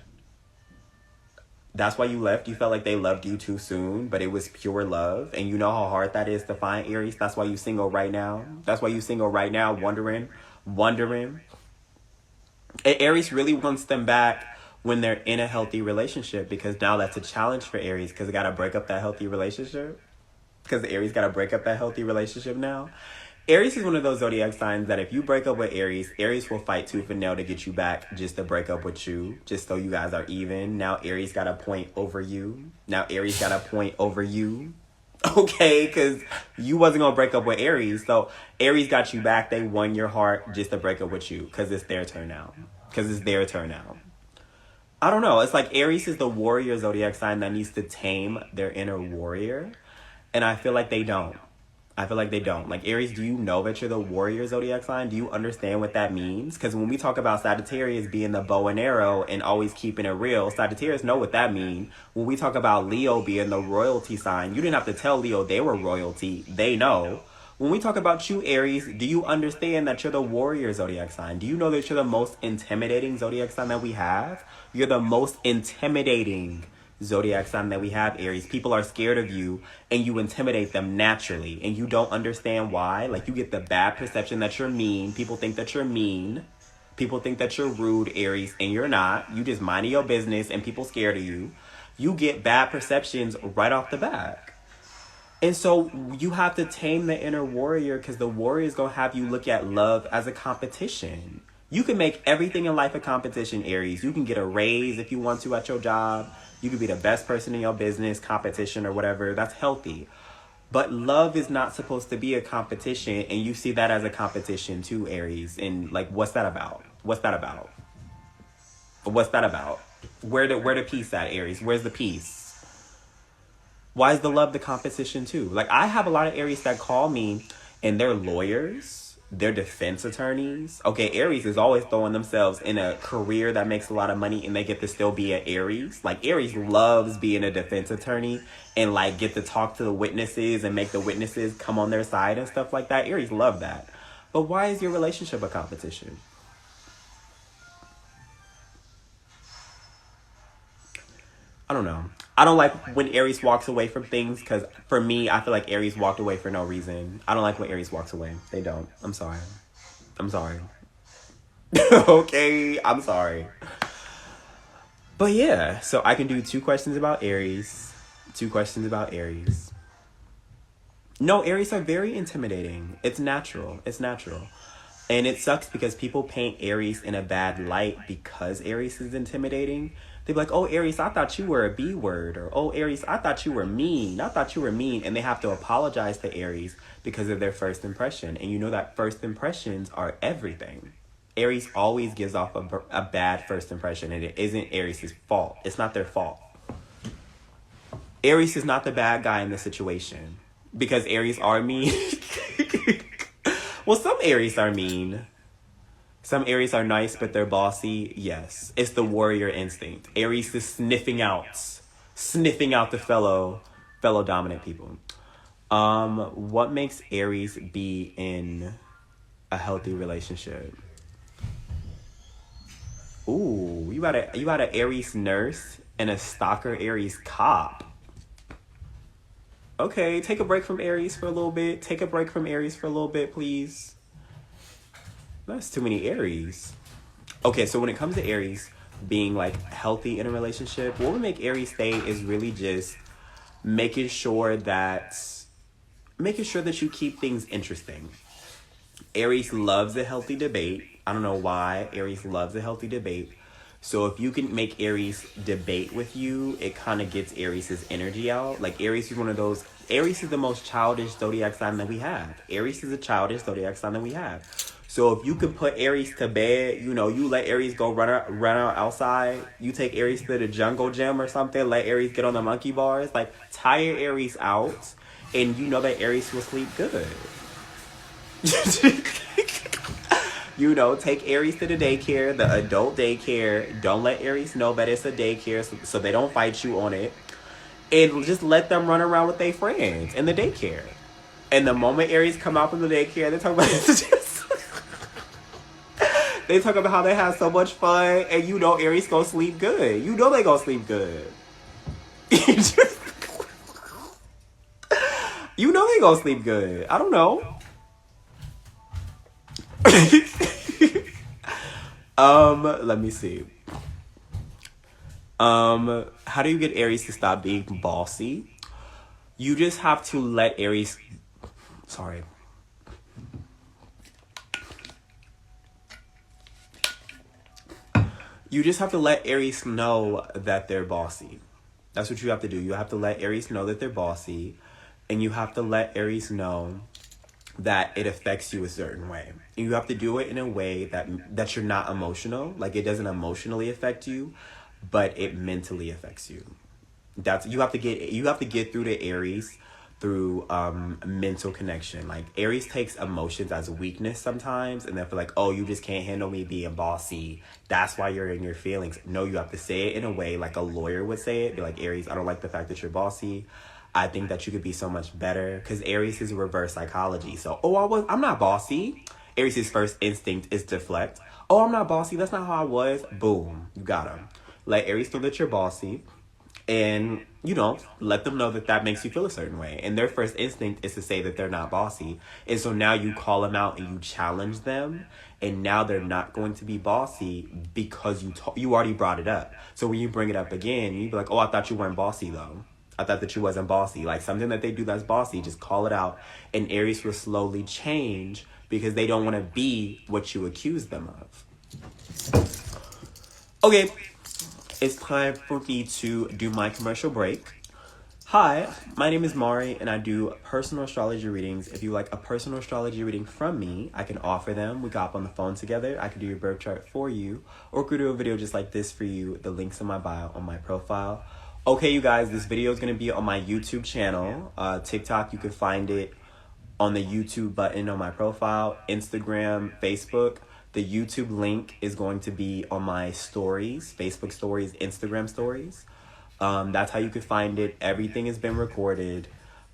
That's why you left? You felt like they loved you too soon, but it was pure love. And you know how hard that is to find, Aries. That's why you single right now. That's why you single right now, wondering. And Aries really wants them back when they're in a healthy relationship, because now that's a challenge for Aries, because they got to break up that healthy relationship. Because Aries got to break up that healthy relationship now. Aries is one of those zodiac signs that if you break up with Aries, Aries will fight tooth and nail to get you back just to break up with you, just so you guys are even. Now Aries got a point over you. Okay, because you wasn't going to break up with Aries. So Aries got you back. They won your heart just to break up with you because it's their turn now. I don't know. It's like Aries is the warrior zodiac sign that needs to tame their inner warrior. And I feel like they don't. Like, Aries, do you know that you're the warrior zodiac sign? Do you understand what that means? Because when we talk about Sagittarius being the bow and arrow and always keeping it real, Sagittarius know what that means. When we talk about Leo being the royalty sign, you didn't have to tell Leo they were royalty. They know. When we talk about you, Aries, do you understand that you're the warrior zodiac sign? Do you know that you're the most intimidating zodiac sign that we have? You're the most intimidating zodiac sign that we have, Aries. People are scared of you and you intimidate them naturally, and you don't understand why. Like, you get the bad perception that you're mean. People think that you're mean. People think that you're rude, Aries, and you're not. You just minding your business and people scared of you. You get bad perceptions right off the bat. And so you have to tame the inner warrior, because the warrior is going to have you look at love as a competition. You can make everything in life a competition, Aries. You can get a raise if you want to at your job. You can be the best person in your business, competition or whatever. That's healthy. But love is not supposed to be a competition, and you see that as a competition too, Aries. And like, what's that about? What's that about? What's that about? Where the peace at, Aries? Where's the peace? Why is the love the competition too? Like, I have a lot of Aries that call me, and they're lawyers, they're defense attorneys. Okay, Aries is always throwing themselves in a career that makes a lot of money, and they get to still be an Aries. Like, Aries loves being a defense attorney and like get to talk to the witnesses and make the witnesses come on their side and stuff like that. Aries love that. But why is your relationship a competition? I don't know. I don't like when Aries walks away from things, because for me, I feel like Aries walked away for no reason. I don't like when Aries walks away. They don't. I'm sorry. I'm sorry. Okay, I'm sorry. But yeah, so I can do 2 questions about Aries. 2 questions about Aries. No, Aries are very intimidating. It's natural. It's natural. And it sucks because people paint Aries in a bad light because Aries is intimidating. They'd be like, oh, Aries, I thought you were a B word. Or, oh, Aries, I thought you were mean. I thought you were mean. And they have to apologize to Aries because of their first impression. And you know that first impressions are everything. Aries always gives off a bad first impression. And it isn't Aries' fault. It's not their fault. Aries is not the bad guy in the situation. Because Aries are mean. Well, some Aries are mean. Some Aries are nice, but they're bossy. Yes, it's the warrior instinct. Aries is sniffing out the fellow dominant people. What makes Aries be in a healthy relationship? Ooh, you got an Aries nurse and a stalker Aries cop. Okay, take a break from Aries for a little bit. Take a break from Aries for a little bit, please. That's too many Aries. Okay, so when it comes to Aries being like healthy in a relationship, what would make Aries stay is really just making sure that you keep things interesting. Aries loves a healthy debate. I don't know why. Aries loves a healthy debate. So if you can make Aries debate with you, it kind of gets Aries' energy out. Like, Aries is one of those... Aries is the most childish zodiac sign that we have. Aries is a childish zodiac sign that we have. So if you can put Aries to bed, you know, you let Aries go run out outside. You take Aries to the jungle gym or something. Let Aries get on the monkey bars. Like, tire Aries out. And you know that Aries will sleep good. You know, take Aries to the daycare, the adult daycare. Don't let Aries know that it's a daycare so they don't fight you on it. And just let them run around with their friends in the daycare. And the moment Aries come out from the daycare, they talk about they talk about how they have so much fun, and you know Aries gonna sleep good. You know they gonna sleep good. You know they gonna sleep good. I don't know. Let me see. How do you get Aries to stop being bossy? You just have to let Aries... Sorry. You just have to let Aries know that they're bossy. That's what you have to do. You have to let Aries know that they're bossy. And you have to let Aries know that it affects you a certain way. And you have to do it in a way that you're not emotional. Like, it doesn't emotionally affect you, but it mentally affects you. You have to get through to Aries through mental connection. Like, Aries takes emotions as weakness sometimes, and they feel like, oh, you just can't handle me being bossy. That's why you're in your feelings. No, you have to say it in a way like a lawyer would say it. Be like, Aries, I don't like the fact that you're bossy. I think that you could be so much better. Because Aries is reverse psychology. So, I'm not bossy. Aries' first instinct is deflect. Oh, I'm not bossy. That's not how I was. Boom. You got him. Let Aries know that you're bossy. And, you know, let them know that that makes you feel a certain way. And their first instinct is to say that they're not bossy. And so now you call them out and you challenge them. And now they're not going to be bossy because you already brought it up. So when you bring it up again, you be like, oh, I thought you weren't bossy, though. I thought that you wasn't bossy. Like, something that they do that's bossy, just call it out. And Aries will slowly change because they don't want to be what you accuse them of. Okay, it's time for me to do my commercial break. Hi, my name is Mari, and I do personal astrology readings. If you like a personal astrology reading from me, I can offer them. We got up on the phone together. I can do your birth chart for you, or could do a video just like this for you. The link's in my bio on my profile. Okay, you guys, this video is going to be on my YouTube channel. TikTok, you can find it on the YouTube button on my profile. Instagram, Facebook. The YouTube link is going to be on my stories, Facebook stories, Instagram stories. That's how you could find it. Everything has been recorded.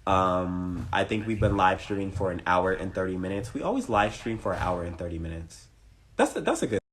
I think we've been live streaming for 1 hour and 30 minutes. We always live stream for 1 hour and 30 minutes. That's a good